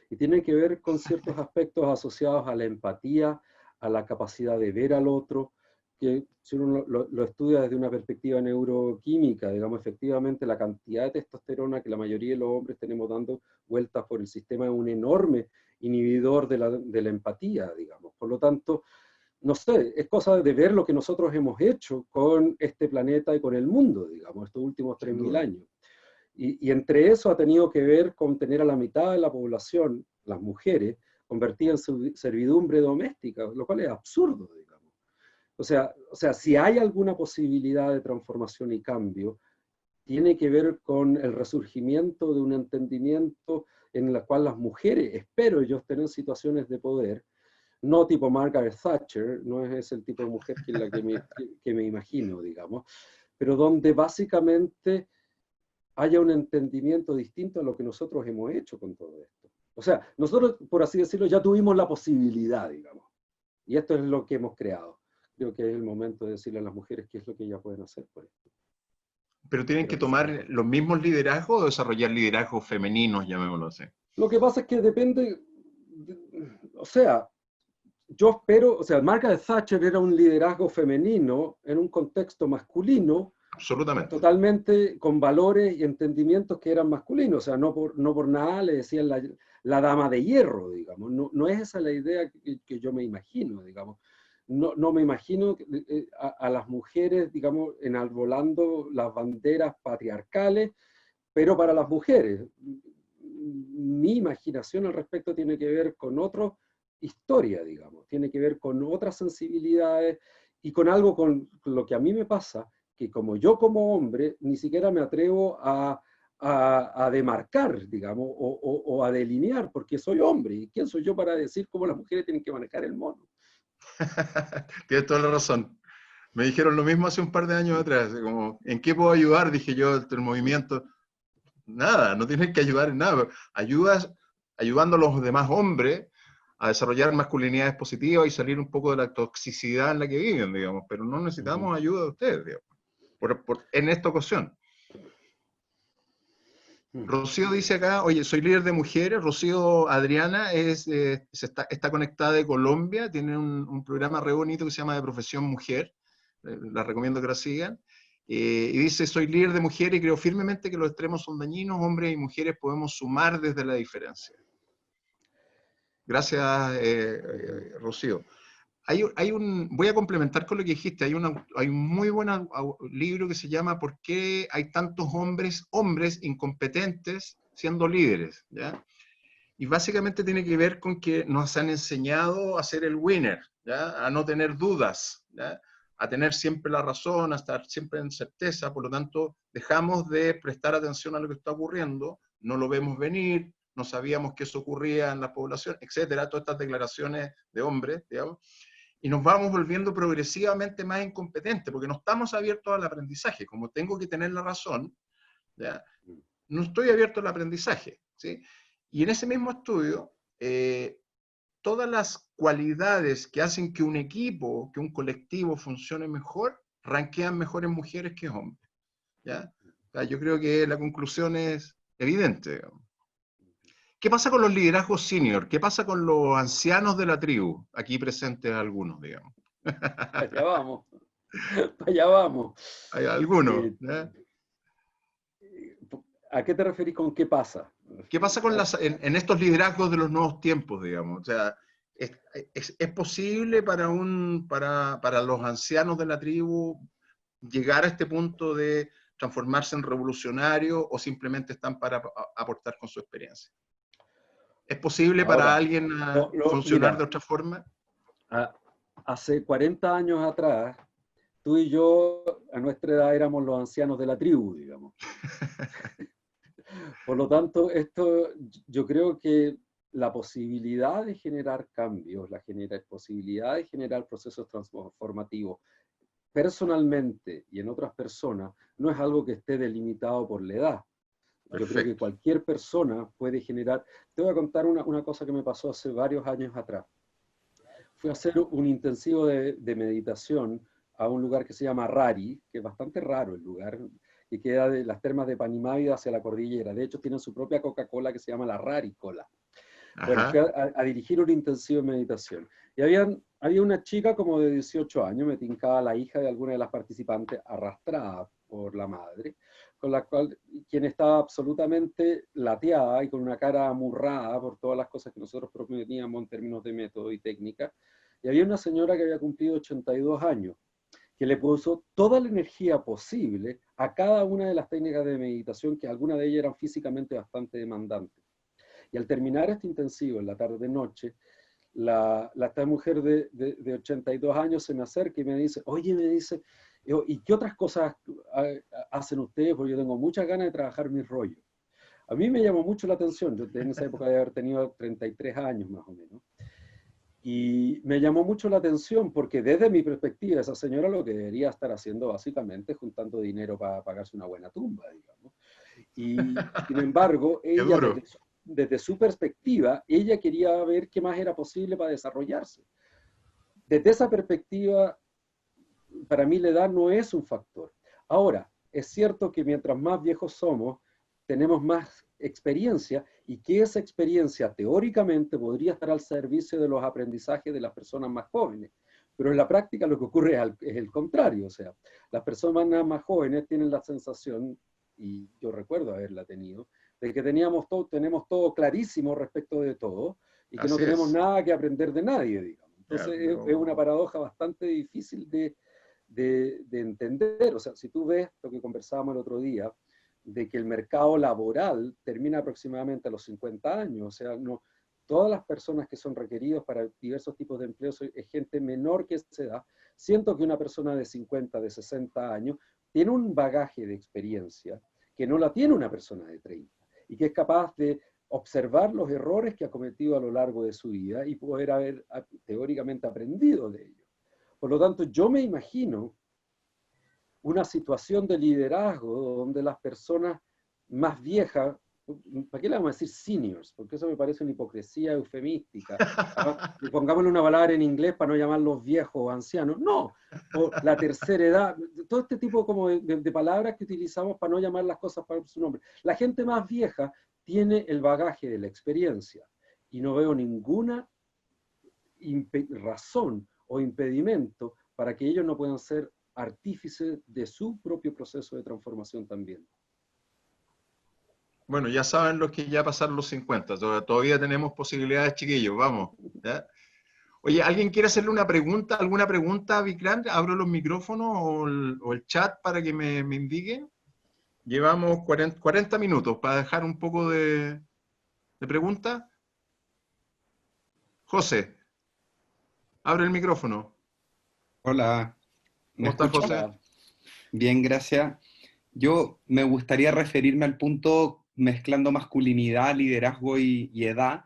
Y tiene que ver con ciertos aspectos asociados a la empatía, a la capacidad de ver al otro, que si uno lo estudia desde una perspectiva neuroquímica, digamos, efectivamente la cantidad de testosterona que la mayoría de los hombres tenemos dando vueltas por el sistema es un enorme inhibidor de la empatía, digamos. Por lo tanto, no sé, es cosa de ver lo que nosotros hemos hecho con este planeta y con el mundo, digamos, estos últimos 3.000 años. Y entre eso ha tenido que ver con tener a la mitad de la población, las mujeres, convertidas en servidumbre doméstica, lo cual es absurdo, digamos. O sea, si hay alguna posibilidad de transformación y cambio, tiene que ver con el resurgimiento de un entendimiento en el cual las mujeres, espero yo, estén en situaciones de poder, no tipo Margaret Thatcher, no es el tipo de mujer que me imagino, digamos, pero donde básicamente haya un entendimiento distinto a lo que nosotros hemos hecho con todo esto. O sea, nosotros, por así decirlo, ya tuvimos la posibilidad, digamos, y esto es lo que hemos creado. Creo que es el momento de decirle a las mujeres qué es lo que ellas pueden hacer por esto. ¿Pero tienen que tomar los mismos liderazgos o desarrollar liderazgos femeninos, llamémoslo así? Lo que pasa es que depende, o sea, yo espero, o sea, Margaret Thatcher era un liderazgo femenino en un contexto masculino, Absolutamente. totalmente con valores y entendimientos que eran masculinos, o sea, no por nada le decían la dama de hierro, digamos, no es esa la idea que yo me imagino, digamos. No me imagino a las mujeres, digamos, enarbolando las banderas patriarcales, pero para las mujeres. Mi imaginación al respecto tiene que ver con otra historia, digamos, tiene que ver con otras sensibilidades y con algo con lo que a mí me pasa, que como yo como hombre ni siquiera me atrevo a demarcar, digamos, o a delinear, porque soy hombre, y quién soy yo para decir cómo las mujeres tienen que manejar el mono. Tienes toda la razón. Me dijeron lo mismo hace un par de años atrás, como, ¿en qué puedo ayudar? Dije yo, el movimiento. Nada, no tienes que ayudar en nada. Ayudas ayudando a los demás hombres a desarrollar masculinidades positivas y salir un poco de la toxicidad en la que viven, digamos, pero no necesitamos ayuda de ustedes, digamos, en esta ocasión. Rocío dice acá, oye, soy líder de mujeres. Rocío Adriana está conectada de Colombia, tiene un programa re bonito que se llama De Profesión Mujer, la recomiendo que la sigan, y dice, soy líder de mujeres y creo firmemente que los extremos son dañinos, hombres y mujeres podemos sumar desde la diferencia. Gracias, Rocío. Voy a complementar con lo que dijiste, hay un muy buen libro que se llama ¿Por qué hay tantos hombres incompetentes siendo líderes? ¿Ya? Y básicamente tiene que ver con que nos han enseñado a ser el winner, ¿ya? A no tener dudas, ¿ya? A tener siempre la razón, a estar siempre en certeza, por lo tanto dejamos de prestar atención a lo que está ocurriendo, no lo vemos venir, no sabíamos que eso ocurría en la población, etcétera, todas estas declaraciones de hombres, digamos, y nos vamos volviendo progresivamente más incompetentes, porque no estamos abiertos al aprendizaje. Como tengo que tener la razón, ¿ya? No estoy abierto al aprendizaje, ¿sí? Y en ese mismo estudio, todas las cualidades que hacen que un equipo, que un colectivo funcione mejor, rankean mejor en mujeres que hombres, ¿ya? O sea, yo creo que la conclusión es evidente, digamos. ¿Qué pasa con los liderazgos senior? ¿Qué pasa con los ancianos de la tribu? Aquí presentes algunos, digamos. Allá vamos, allá vamos. Hay algunos. ¿Eh? ¿A qué te referís con qué pasa? ¿Qué pasa con en estos liderazgos de los nuevos tiempos, digamos? O sea, ¿Es posible para los ancianos de la tribu llegar a este punto de transformarse en revolucionarios o simplemente están para aportar con su experiencia? ¿Es posible para Ahora, alguien funcionar mira, de otra forma? Hace 40 años atrás, tú y yo, a nuestra edad, éramos los ancianos de la tribu, digamos. Por lo tanto, yo creo que la posibilidad de generar cambios, la posibilidad de generar procesos transformativos personalmente y en otras personas, no es algo que esté delimitado por la edad. Yo creo que Perfecto. cualquier persona puede generar. Te voy a contar una cosa que me pasó hace varios años atrás. Fui a hacer un intensivo de meditación a un lugar que se llama Rari, que es bastante raro el lugar, que queda de las termas de Panimávida hacia la cordillera. De hecho, tienen su propia Coca-Cola que se llama la Rari Cola. Bueno, Ajá. fui a dirigir un intensivo de meditación. Y había una chica como de 18 años, me tincaba la hija de alguna de las participantes, arrastrada por la madre, con la cual, quien estaba absolutamente lateada y con una cara amurrada por todas las cosas que nosotros proponíamos en términos de método y técnica. Y había una señora que había cumplido 82 años, que le puso toda la energía posible a cada una de las técnicas de meditación, que algunas de ellas eran físicamente bastante demandantes. Y al terminar este intensivo, en la tarde-noche, esta mujer de 82 años se me acerca y me dice, oye, me dice, ¿y qué otras cosas hacen ustedes? Porque yo tengo muchas ganas de trabajar mis rollos. A mí me llamó mucho la atención, yo en esa época de haber tenido 33 años más o menos, y me llamó mucho la atención porque desde mi perspectiva, esa señora lo que debería estar haciendo básicamente es juntando dinero para pagarse una buena tumba, digamos. Y sin embargo, Qué ella duro. desde su perspectiva, ella quería ver qué más era posible para desarrollarse. Desde esa perspectiva, para mí la edad no es un factor. Ahora, es cierto que mientras más viejos somos, tenemos más experiencia y que esa experiencia teóricamente podría estar al servicio de los aprendizajes de las personas más jóvenes. Pero en la práctica lo que ocurre es el contrario. O sea, las personas más jóvenes tienen la sensación, y yo recuerdo haberla tenido, de que tenemos todo clarísimo respecto de todo y que no Así tenemos es. nada que aprender de nadie, digamos. Entonces Ya, es una paradoja bastante difícil de entender. O sea, si tú ves lo que conversábamos el otro día, de que el mercado laboral termina aproximadamente a los 50 años, o sea, no, todas las personas que son requeridos para diversos tipos de empleos es gente menor que esa edad. Siento que una persona de 50, de 60 años tiene un bagaje de experiencia que no la tiene una persona de 30 y que es capaz de observar los errores que ha cometido a lo largo de su vida y poder haber teóricamente aprendido de ellos. Por lo tanto, yo me imagino una situación de liderazgo donde las personas más viejas, ¿para qué le vamos a decir seniors? Porque eso me parece una hipocresía eufemística. Y pongámosle una palabra en inglés para no llamarlos viejos o ancianos. No, o la tercera edad, todo este tipo como de palabras que utilizamos para no llamar las cosas por su nombre. La gente más vieja tiene el bagaje de la experiencia y no veo ninguna razón o impedimento para que ellos no puedan ser artífices de su propio proceso de transformación también. Bueno, ya saben los que ya pasaron los 50, todavía tenemos posibilidades, chiquillos, vamos. ¿Ya? Oye, ¿alguien quiere hacerle una pregunta, alguna pregunta a Vikrant? Abro los micrófonos o el chat para que me indiquen. Llevamos 40 minutos para dejar un poco de preguntas. José, abre el micrófono. Hola, ¿me ¿Cómo estás, escuchan? José? Bien, gracias. Yo me gustaría referirme al punto mezclando masculinidad, liderazgo y edad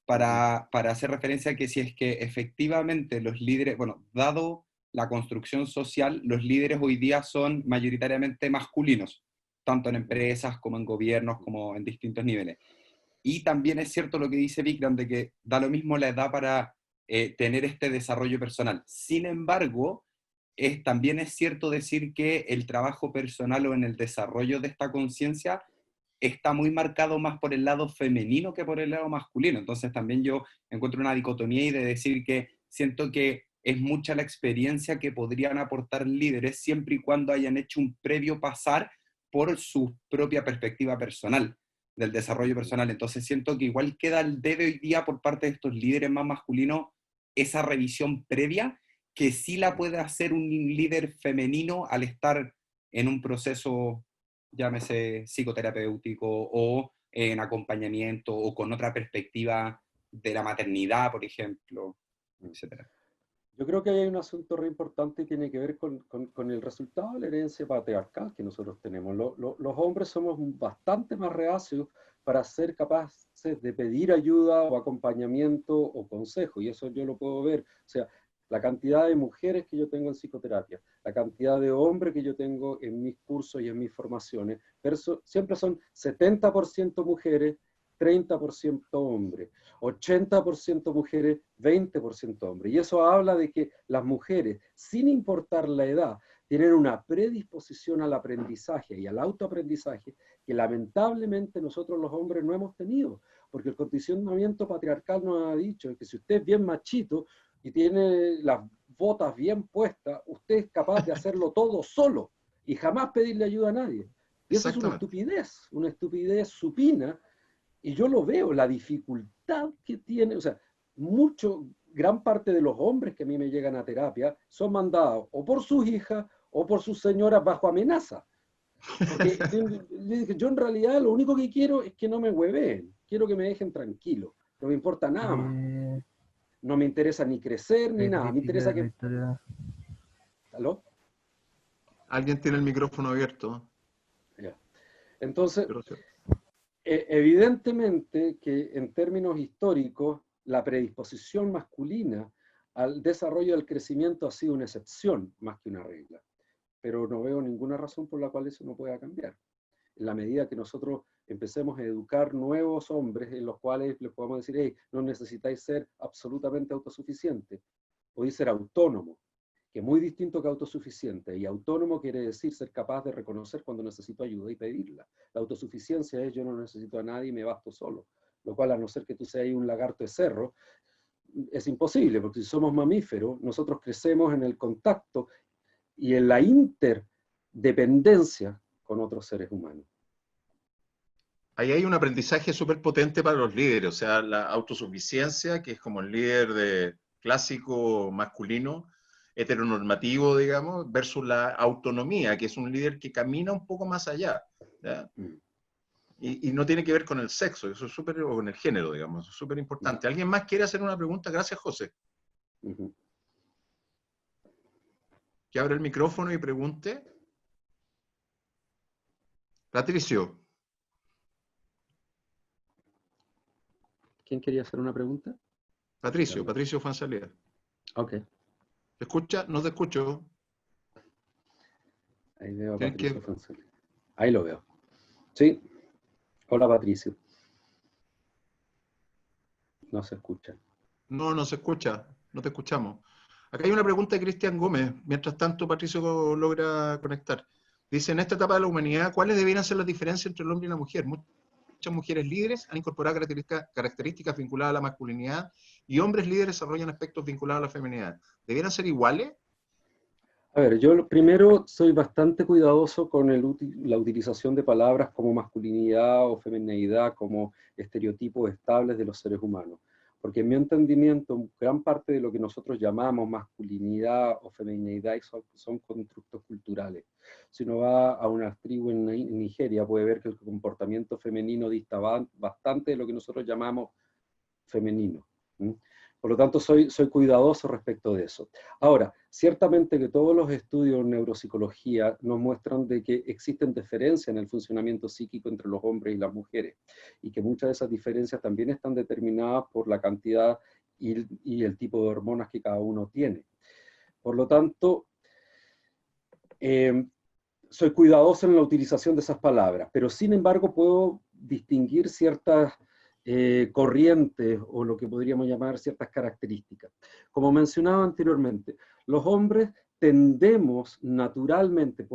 para hacer referencia a que si es que efectivamente los líderes, bueno, dado la construcción social, los líderes hoy día son mayoritariamente masculinos, tanto en empresas como en gobiernos, como en distintos niveles. Y también es cierto lo que dice Vikrant, de que da lo mismo la edad para tener este desarrollo personal. Sin embargo, también es cierto decir que el trabajo personal o en el desarrollo de esta conciencia está muy marcado más por el lado femenino que por el lado masculino. Entonces también yo encuentro una dicotomía y de decir que siento que es mucha la experiencia que podrían aportar líderes siempre y cuando hayan hecho un previo pasar por su propia perspectiva personal. del desarrollo personal. Entonces siento que igual queda el debe hoy día por parte de estos líderes más masculinos esa revisión previa que sí la puede hacer un líder femenino al estar en un proceso, llámese psicoterapéutico o en acompañamiento o con otra perspectiva de la maternidad, por ejemplo, etc. Yo creo que hay un asunto re importante y tiene que ver con el resultado de la herencia patriarcal que nosotros tenemos. Los hombres somos bastante más reacios para ser capaces de pedir ayuda o acompañamiento o consejo, y eso yo lo puedo ver. O sea, la cantidad de mujeres que yo tengo en psicoterapia, la cantidad de hombres que yo tengo en mis cursos y en mis formaciones, siempre son 70% mujeres, 30% hombres, 80% mujeres, 20% hombres. Y eso habla de que las mujeres, sin importar la edad, tienen una predisposición al aprendizaje y al autoaprendizaje que lamentablemente nosotros los hombres no hemos tenido, porque el condicionamiento patriarcal nos ha dicho que si usted es bien machito y tiene las botas bien puestas, usted es capaz de hacerlo todo solo y jamás pedirle ayuda a nadie. Y eso es una estupidez supina. Y yo lo veo, la dificultad que tiene, o sea, gran parte de los hombres que a mí me llegan a terapia son mandados o por sus hijas o por sus señoras bajo amenaza. Porque yo en realidad lo único que quiero es que no me hueveen, quiero que me dejen tranquilo, no me importa nada más. No me interesa ni crecer ni nada, me interesa que... ¿Aló? Alguien tiene el micrófono abierto. Ya. Entonces... Evidentemente que en términos históricos la predisposición masculina al desarrollo del crecimiento ha sido una excepción más que una regla, pero no veo ninguna razón por la cual eso no pueda cambiar. En la medida que nosotros empecemos a educar nuevos hombres en los cuales les podamos decir, hey, no necesitáis ser absolutamente autosuficientes, podéis ser autónomos, que es muy distinto que autosuficiente, y autónomo quiere decir ser capaz de reconocer cuando necesito ayuda y pedirla. La autosuficiencia es yo no necesito a nadie y me basto solo, lo cual a no ser que tú seas un lagarto de cerro, es imposible, porque si somos mamíferos, nosotros crecemos en el contacto y en la interdependencia con otros seres humanos. Ahí hay un aprendizaje súper potente para los líderes, o sea, la autosuficiencia, que es como el líder clásico masculino, heteronormativo, digamos, versus la autonomía, que es un líder que camina un poco más allá, ¿ya? Y no tiene que ver con el sexo, eso es súper, o con el género, digamos, es súper importante. ¿Alguien más quiere hacer una pregunta? Gracias, José. Que abra el micrófono y pregunte. Patricio. ¿Quién quería hacer una pregunta? Patricio Fansalía. Ok. ¿Te escucha? No te escucho. Ahí veo a Patricio Fansalía. Ahí lo veo. Sí. Hola, Patricio. No se escucha. No se escucha. No te escuchamos. Acá hay una pregunta de Cristian Gómez. Mientras tanto, Patricio logra conectar. Dice, en esta etapa de la humanidad, ¿cuáles debieran ser las diferencias entre el hombre y la mujer? Muchas mujeres líderes han incorporado características vinculadas a la masculinidad y hombres líderes desarrollan aspectos vinculados a la feminidad. ¿Debieran ser iguales? A ver, yo primero soy bastante cuidadoso con la utilización de palabras como masculinidad o femineidad como estereotipos estables de los seres humanos. Porque en mi entendimiento, gran parte de lo que nosotros llamamos masculinidad o femineidad son constructos culturales. Si uno va a una tribu en Nigeria, puede ver que el comportamiento femenino dista bastante de lo que nosotros llamamos femenino. Por lo tanto, soy cuidadoso respecto de eso. Ahora, ciertamente que todos los estudios en neuropsicología nos muestran de que existen diferencias en el funcionamiento psíquico entre los hombres y las mujeres, y que muchas de esas diferencias también están determinadas por la cantidad y el tipo de hormonas que cada uno tiene. Por lo tanto, soy cuidadoso en la utilización de esas palabras, pero sin embargo puedo distinguir ciertas corrientes o lo que podríamos llamar ciertas características. Como mencionaba anteriormente, los hombres tendemos naturalmente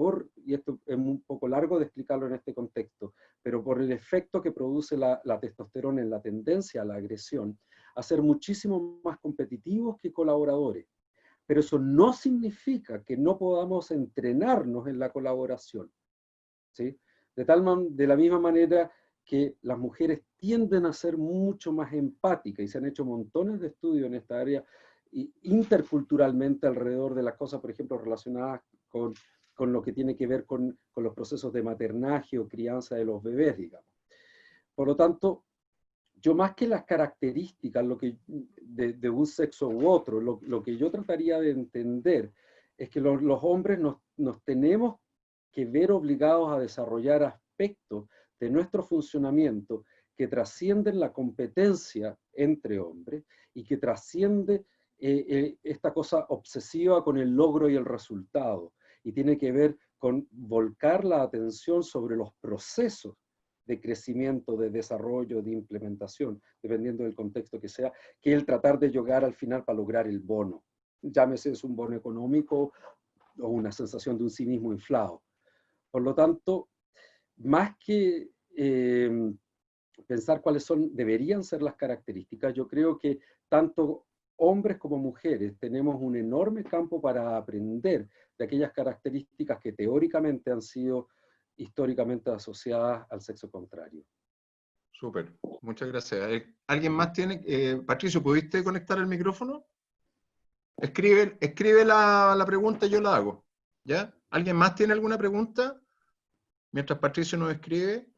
y esto es un poco largo de explicarlo en este contexto, pero por el efecto que produce la testosterona en la tendencia a la agresión, a ser muchísimo más competitivos que colaboradores. Pero eso no significa que no podamos entrenarnos en la colaboración, ¿sí? De la misma manera que las mujeres tienden a ser mucho más empáticas, y se han hecho montones de estudios en esta área, interculturalmente alrededor de las cosas, por ejemplo, relacionadas con lo que tiene que ver con los procesos de maternaje o crianza de los bebés, digamos. Por lo tanto, yo más que las características de un sexo u otro, lo que yo trataría de entender es que los hombres nos tenemos que ver obligados a desarrollar aspectos de nuestro funcionamiento que trascienden la competencia entre hombres y que trasciende esta cosa obsesiva con el logro y el resultado, y tiene que ver con volcar la atención sobre los procesos de crecimiento, de desarrollo, de implementación, dependiendo del contexto que sea, que el tratar de llegar al final para lograr el bono. Llámese es un bono económico o una sensación de un sí mismo inflado. Por lo tanto, más que pensar cuáles deberían ser las características, yo creo que tanto hombres como mujeres tenemos un enorme campo para aprender de aquellas características que teóricamente han sido históricamente asociadas al sexo contrario. Súper, muchas gracias. ¿Alguien más tiene? Patricio, ¿pudiste conectar el micrófono? Escribe la pregunta y yo la hago. ¿Ya? ¿Alguien más tiene alguna pregunta? Mientras Patricio nos escribe.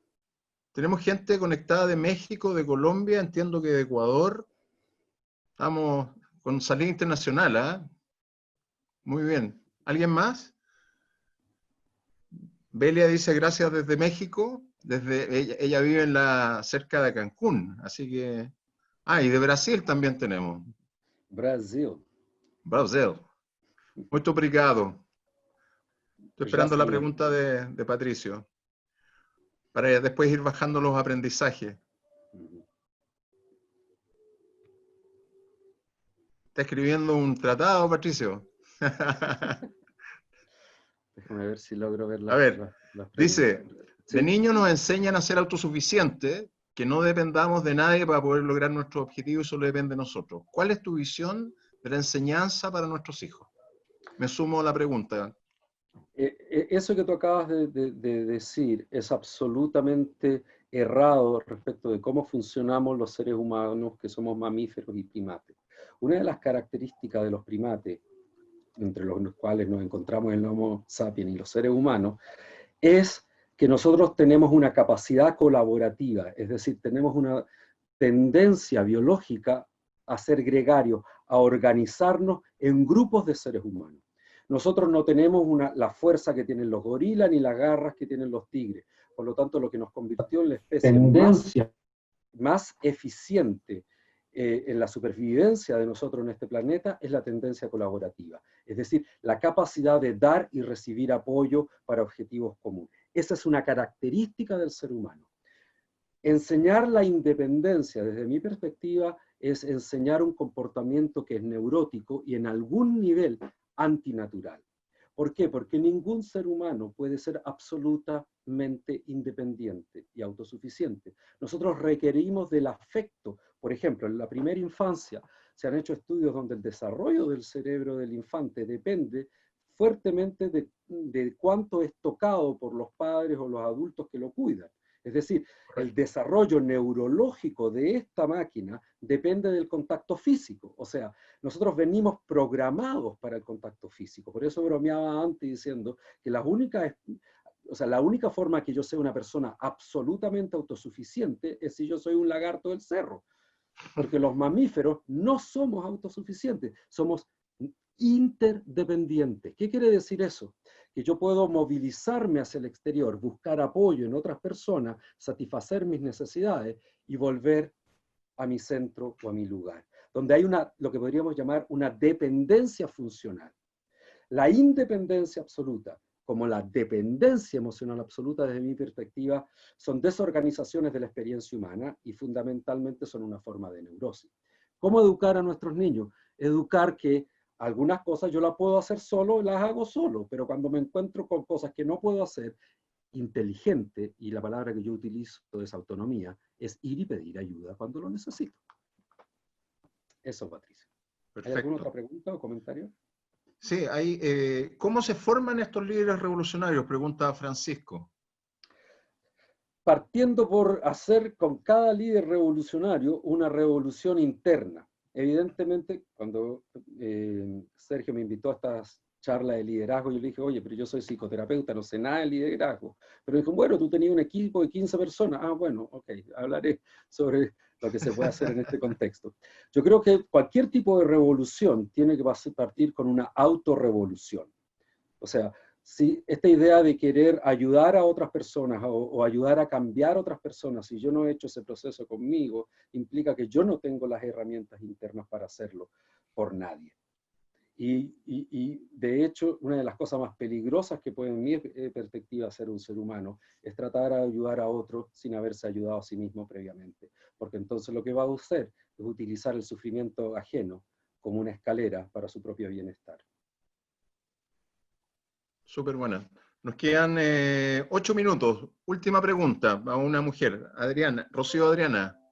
Tenemos gente conectada de México, de Colombia, entiendo que de Ecuador. Estamos con salida internacional, ¿ah? Muy bien. ¿Alguien más? Belia dice gracias desde México. Ella vive cerca de Cancún, así que... Ah, y de Brasil también tenemos. Brasil. Brasil. Muito obrigado. Estoy esperando la Gracias. pregunta de Patricio, para después ir bajando los aprendizajes. ¿Está escribiendo un tratado, Patricio? Déjame ver si logro ver A ver, las dice, preguntas. de Sí. niños nos enseñan a ser autosuficientes, que no dependamos de nadie para poder lograr nuestros objetivos y solo depende de nosotros. ¿Cuál es tu visión de la enseñanza para nuestros hijos? Me sumo a la pregunta. Eso que tú acabas de decir es absolutamente errado respecto de cómo funcionamos los seres humanos, que somos mamíferos y primates. Una de las características de los primates, entre los cuales nos encontramos el Homo sapiens y los seres humanos, es que nosotros tenemos una capacidad colaborativa, es decir, tenemos una tendencia biológica a ser gregarios, a organizarnos en grupos de seres humanos. Nosotros no tenemos la fuerza que tienen los gorilas ni las garras que tienen los tigres. Por lo tanto, lo que nos convirtió en la especie más eficiente en la supervivencia de nosotros en este planeta es la tendencia colaborativa. Es decir, la capacidad de dar y recibir apoyo para objetivos comunes. Esa es una característica del ser humano. Enseñar la independencia, desde mi perspectiva, es enseñar un comportamiento que es neurótico y en algún nivel antinatural. ¿Por qué? Porque ningún ser humano puede ser absolutamente independiente y autosuficiente. Nosotros requerimos del afecto. Por ejemplo, en la primera infancia se han hecho estudios donde el desarrollo del cerebro del infante depende fuertemente de cuánto es tocado por los padres o los adultos que lo cuidan. Es decir, el desarrollo neurológico de esta máquina depende del contacto físico. O sea, nosotros venimos programados para el contacto físico. Por eso bromeaba antes diciendo que la única forma que yo sea una persona absolutamente autosuficiente es si yo soy un lagarto del cerro. Porque los mamíferos no somos autosuficientes, somos interdependientes. ¿Qué quiere decir eso? Que yo puedo movilizarme hacia el exterior, buscar apoyo en otras personas, satisfacer mis necesidades y volver a mi centro o a mi lugar, donde hay lo que podríamos llamar una dependencia funcional. La independencia absoluta, como la dependencia emocional absoluta desde mi perspectiva, son desorganizaciones de la experiencia humana y fundamentalmente son una forma de neurosis. ¿Cómo educar a nuestros niños? Educar que algunas cosas yo las puedo hacer solo, las hago solo, pero cuando me encuentro con cosas que no puedo hacer, inteligente, y la palabra que yo utilizo es autonomía, es ir y pedir ayuda cuando lo necesito. Eso, Patricio. Perfecto. ¿Hay alguna otra pregunta o comentario? Sí, ¿cómo se forman estos líderes revolucionarios? Pregunta Francisco. partiendo por hacer con cada líder revolucionario una revolución interna. Evidentemente, cuando Sergio me invitó a estas charlas de liderazgo, yo le dije, oye, pero yo soy psicoterapeuta, no sé nada de liderazgo. Pero dijo, bueno, tú tenías un equipo de 15 personas. Ah, bueno, ok, hablaré sobre lo que se puede hacer en este contexto. Yo creo que cualquier tipo de revolución tiene que partir con una autorrevolución. O sea, si esta idea de querer ayudar a otras personas o ayudar a cambiar a otras personas, si yo no he hecho ese proceso conmigo, implica que yo no tengo las herramientas internas para hacerlo por nadie. Y de hecho, una de las cosas más peligrosas que puede en mi perspectiva ser un ser humano es tratar de ayudar a otro sin haberse ayudado a sí mismo previamente. Porque entonces lo que va a hacer es utilizar el sufrimiento ajeno como una escalera para su propio bienestar. Súper buena. Nos quedan 8 minutos. Última pregunta a una mujer. Adriana, Rocío Adriana.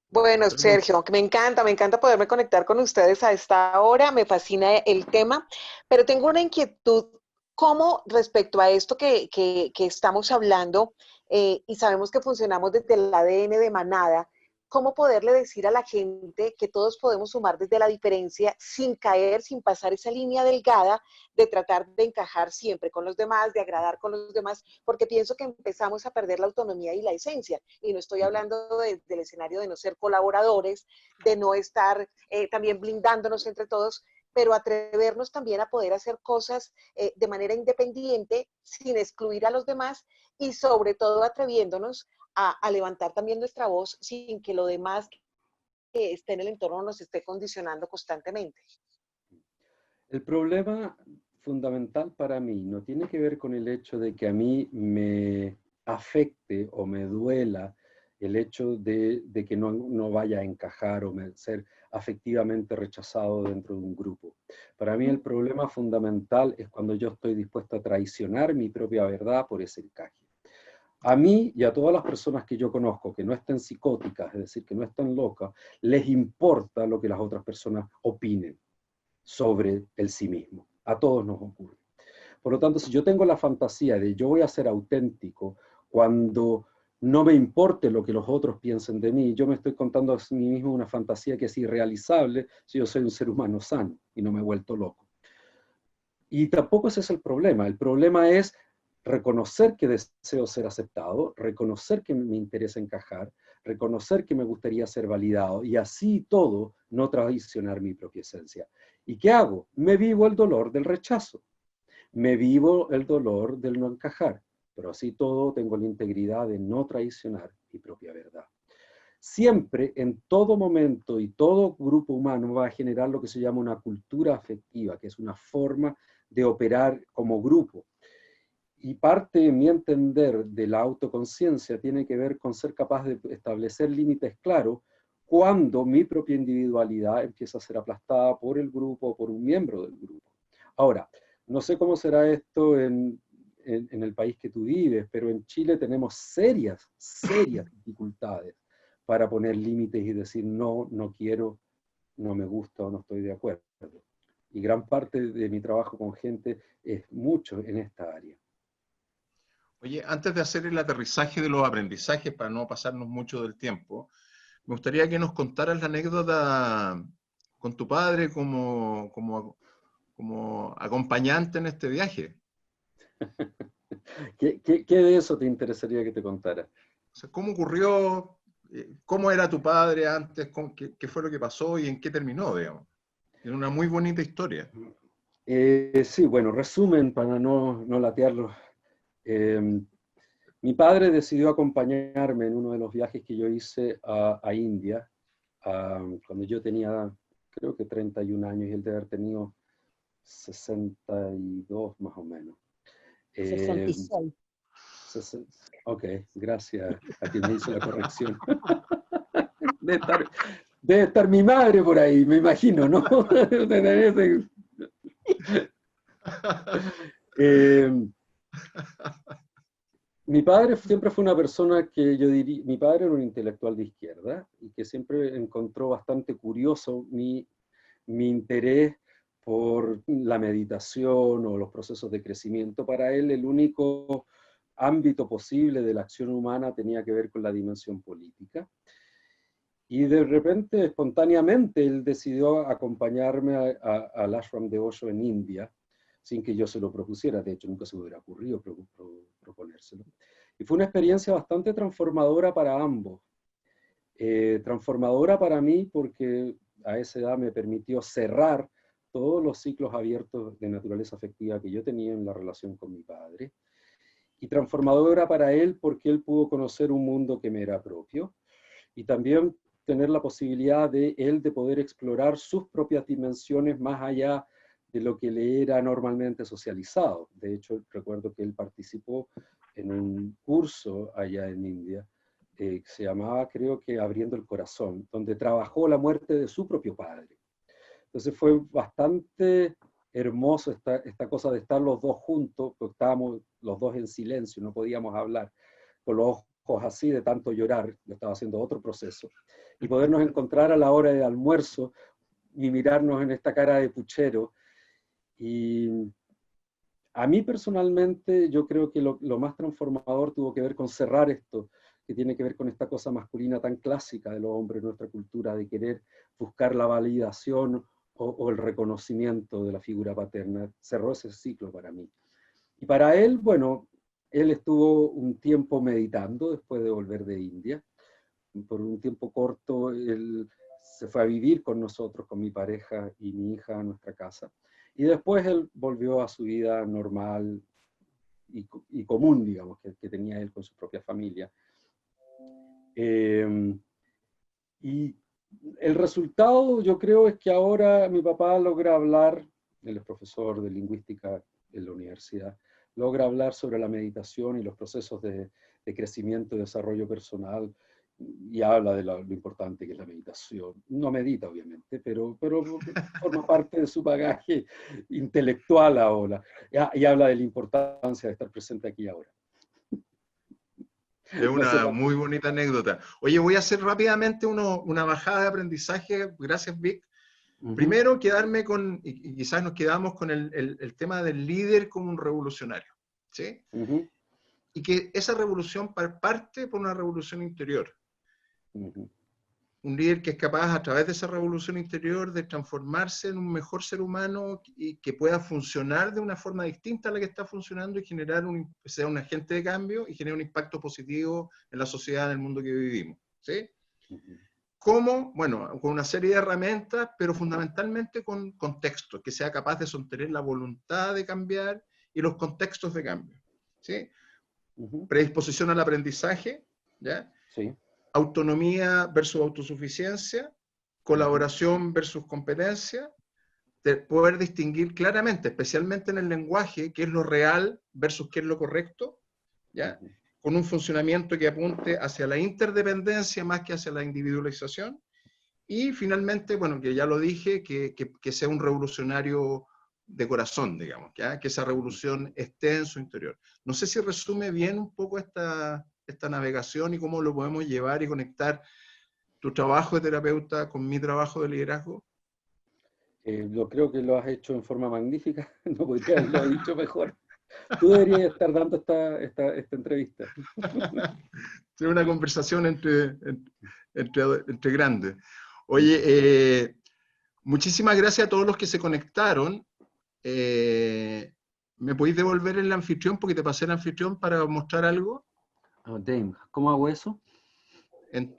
Bueno, Perdón. Sergio, me encanta poderme conectar con ustedes a esta hora, me fascina el tema, pero tengo una inquietud, ¿cómo respecto a esto que estamos hablando y sabemos que funcionamos desde el ADN de manada, cómo poderle decir a la gente que todos podemos sumar desde la diferencia sin caer, sin pasar esa línea delgada de tratar de encajar siempre con los demás, de agradar con los demás, porque pienso que empezamos a perder la autonomía y la esencia, y no estoy hablando del escenario de no ser colaboradores, de no estar también blindándonos entre todos, pero atrevernos también a poder hacer cosas de manera independiente, sin excluir a los demás, y sobre todo atreviéndonos a levantar también nuestra voz sin que lo demás que esté en el entorno nos esté condicionando constantemente. El problema fundamental para mí no tiene que ver con el hecho de que a mí me afecte o me duela el hecho de que no vaya a encajar o ser afectivamente rechazado dentro de un grupo. Para mí el problema fundamental es cuando yo estoy dispuesto a traicionar mi propia verdad por ese encaje. A mí y a todas las personas que yo conozco que no estén psicóticas, es decir, que no estén locas, les importa lo que las otras personas opinen sobre el sí mismo. A todos nos ocurre. Por lo tanto, si yo tengo la fantasía de yo voy a ser auténtico cuando no me importe lo que los otros piensen de mí, yo me estoy contando a mí mismo una fantasía que es irrealizable si yo soy un ser humano sano y no me he vuelto loco. Y tampoco ese es el problema. El problema es reconocer que deseo ser aceptado, reconocer que me interesa encajar, reconocer que me gustaría ser validado y así todo no traicionar mi propia esencia. ¿Y qué hago? Me vivo el dolor del rechazo, me vivo el dolor del no encajar, pero así todo tengo la integridad de no traicionar mi propia verdad. Siempre, en todo momento y todo grupo humano va a generar lo que se llama una cultura afectiva, que es una forma de operar como grupo. Y parte, en mi entender, de la autoconciencia tiene que ver con ser capaz de establecer límites claros cuando mi propia individualidad empieza a ser aplastada por el grupo o por un miembro del grupo. Ahora, no sé cómo será esto en el país que tú vives, pero en Chile tenemos serias dificultades para poner límites y decir no, no quiero, no me gusta o no estoy de acuerdo. Y gran parte de mi trabajo con gente es mucho en esta área. Oye, antes de hacer el aterrizaje de los aprendizajes, para no pasarnos mucho del tiempo, me gustaría que nos contaras la anécdota con tu padre como acompañante en este viaje. ¿Qué de eso te interesaría que te contara? O sea, ¿cómo ocurrió? ¿Cómo era tu padre antes? ¿Qué fue lo que pasó y en qué terminó, digamos? Es una muy bonita historia. Sí, bueno, resumen para no latearlo. Mi padre decidió acompañarme en uno de los viajes que yo hice a India, cuando yo tenía, creo que 31 años, y él debe haber tenido 62 más o menos. 66. Ok, gracias a quien me hizo la corrección. Debe estar mi madre por ahí, me imagino, ¿no? Mi padre siempre fue una persona que yo diría, mi padre era un intelectual de izquierda y que siempre encontró bastante curioso mi interés por la meditación o los procesos de crecimiento. Para él el único ámbito posible de la acción humana tenía que ver con la dimensión política. Y de repente, espontáneamente, él decidió acompañarme al ashram de Osho en India, sin que yo se lo propusiera. De hecho, nunca se me hubiera ocurrido proponérselo. Y fue una experiencia bastante transformadora para ambos. Transformadora para mí porque a esa edad me permitió cerrar todos los ciclos abiertos de naturaleza afectiva que yo tenía en la relación con mi padre. Y transformadora para él porque él pudo conocer un mundo que me era propio. Y también tener la posibilidad de él de poder explorar sus propias dimensiones más allá de lo que le era normalmente socializado. De hecho, recuerdo que él participó en un curso allá en India, que se llamaba, creo que, Abriendo el Corazón, donde trabajó la muerte de su propio padre. Entonces fue bastante hermoso esta cosa de estar los dos juntos, porque estábamos los dos en silencio, no podíamos hablar, con los ojos así de tanto llorar, yo estaba haciendo otro proceso, y podernos encontrar a la hora del almuerzo y mirarnos en esta cara de puchero. Y a mí personalmente yo creo que lo más transformador tuvo que ver con cerrar esto, que tiene que ver con esta cosa masculina tan clásica de los hombres en nuestra cultura, de querer buscar la validación o el reconocimiento de la figura paterna. Cerró ese ciclo para mí. Y para él, bueno, él estuvo un tiempo meditando después de volver de India. Por un tiempo corto, él se fue a vivir con nosotros, con mi pareja y mi hija a nuestra casa. Y después él volvió a su vida normal y común, digamos, que tenía él con su propia familia. Y el resultado, yo creo, es que ahora mi papá logra hablar, él es profesor de lingüística en la universidad, logra hablar sobre la meditación y los procesos de crecimiento y desarrollo personal, y habla de lo importante que es la meditación. No medita, obviamente, pero forma parte de su bagaje intelectual ahora, y habla de la importancia de estar presente aquí ahora. Es una muy bonita anécdota. Oye, voy a hacer rápidamente una bajada de aprendizaje. Gracias, Vic. Primero, quedarme con, y quizás nos quedamos con el tema del líder como un revolucionario, ¿sí? Y que esa revolución parte por una revolución interior. Un líder que es capaz, a través de esa revolución interior, de transformarse en un mejor ser humano y que pueda funcionar de una forma distinta a la que está funcionando y generar sea un agente de cambio y generar un impacto positivo en la sociedad, en el mundo que vivimos, ¿sí? ¿Cómo? Bueno, con una serie de herramientas, pero fundamentalmente con contextos, que sea capaz de sostener la voluntad de cambiar y los contextos de cambio, ¿sí? Predisposición al aprendizaje, ¿ya? Sí. Autonomía versus autosuficiencia, colaboración versus competencia, de poder distinguir claramente, especialmente en el lenguaje, qué es lo real versus qué es lo correcto, ¿ya? Con un funcionamiento que apunte hacia la interdependencia más que hacia la individualización, y finalmente, bueno, que ya lo dije, que sea un revolucionario de corazón, digamos, ¿ya? Que esa revolución esté en su interior. No sé si resume bien un poco esta navegación y cómo lo podemos llevar y conectar tu trabajo de terapeuta con mi trabajo de liderazgo. Yo creo que lo has hecho en forma magnífica, no podría haberlo dicho mejor. Tú deberías estar dando esta entrevista. Es una conversación entre grandes. Oye, muchísimas gracias a todos los que se conectaron. ¿Me podéis devolver el anfitrión? Porque te pasé el anfitrión para mostrar algo. Oh, Dame, ¿cómo hago eso? En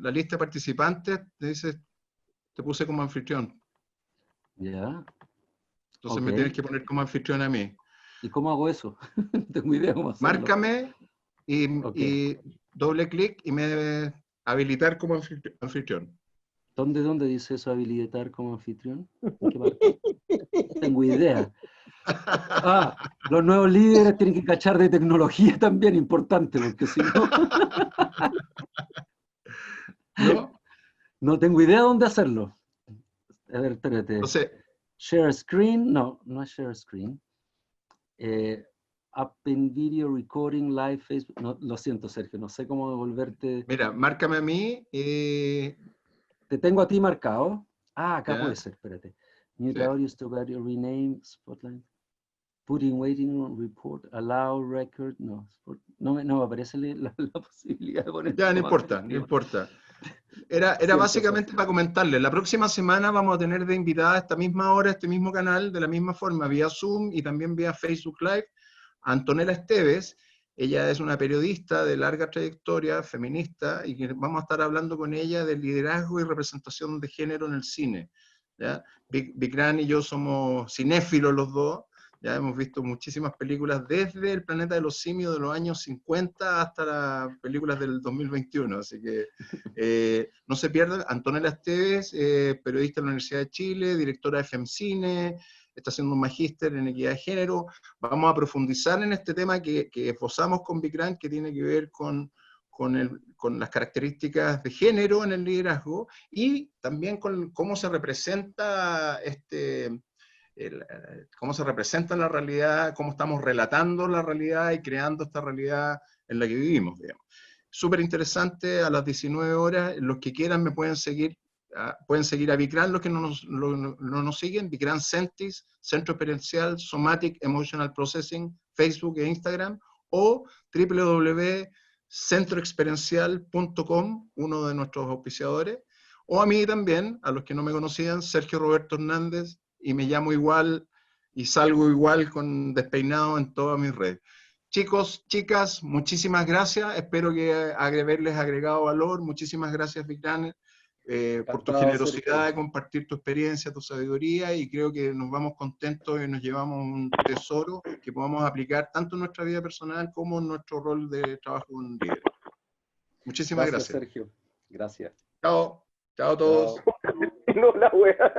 la lista de participantes te puse como anfitrión. Ya. Entonces me tienes que poner como anfitrión a mí. ¿Y cómo hago eso? No tengo idea cómo hacerlo. Márcame y doble clic y me debe habilitar como anfitrión. ¿Dónde dice eso, habilitar como anfitrión? ¿En qué parte? No tengo idea. Los nuevos líderes tienen que cachar de tecnología también, importante, porque si no... ¿No? No tengo idea dónde hacerlo. A ver, espérate. Entonces, Share screen, no es share screen. Up in video recording live Facebook. No, lo siento, Sergio, no sé cómo devolverte. mira, márcame a mí. Te tengo a ti marcado. Acá ya. puede ser, espérate. Mute Sí. audio, stop audio, rename, spotlight. Put in waiting report, allow record, no, no me aparece la posibilidad de poner. Ya, no importa, no importa. Era básicamente para comentarles, la próxima semana vamos a tener de invitada a esta misma hora, este mismo canal, de la misma forma, vía Zoom y también vía Facebook Live, a Antonella Esteves. Ella es una periodista de larga trayectoria, feminista, y que vamos a estar hablando con ella de liderazgo y representación de género en el cine. ¿Ya? Vikram y yo somos cinéfilos los dos, ya hemos visto muchísimas películas desde El planeta de los simios de los años 50 hasta las películas del 2021, así que no se pierdan. Antonella Esteves, periodista de la Universidad de Chile, directora de FEMCINE, está haciendo un magíster en equidad de género. Vamos a profundizar en este tema que esbozamos con Vikram, que tiene que ver con las características de género en el liderazgo y también con cómo se representa cómo se representa la realidad, cómo estamos relatando la realidad y creando esta realidad en la que vivimos, digamos. Súper interesante, a las 19 horas, los que quieran me pueden seguir a Vikram, los que no nos siguen, Vikram Sentis, Centro Experiencial Somatic Emotional Processing, Facebook e Instagram, o www.centroexperiencial.com, uno de nuestros auspiciadores, o a mí también, a los que no me conocían, Sergio Roberto Hernández, y me llamo igual y salgo igual con despeinado en todas mis redes. Chicos, chicas, muchísimas gracias, espero que haberles agregado valor. Muchísimas gracias, Vikram, por tu generosidad de compartir tu experiencia, tu sabiduría, y creo que nos vamos contentos y nos llevamos un tesoro que podamos aplicar tanto en nuestra vida personal como en nuestro rol de trabajo con líderes. Muchísimas gracias. Sergio. Gracias. Chao. Chao a todos. No, la wea.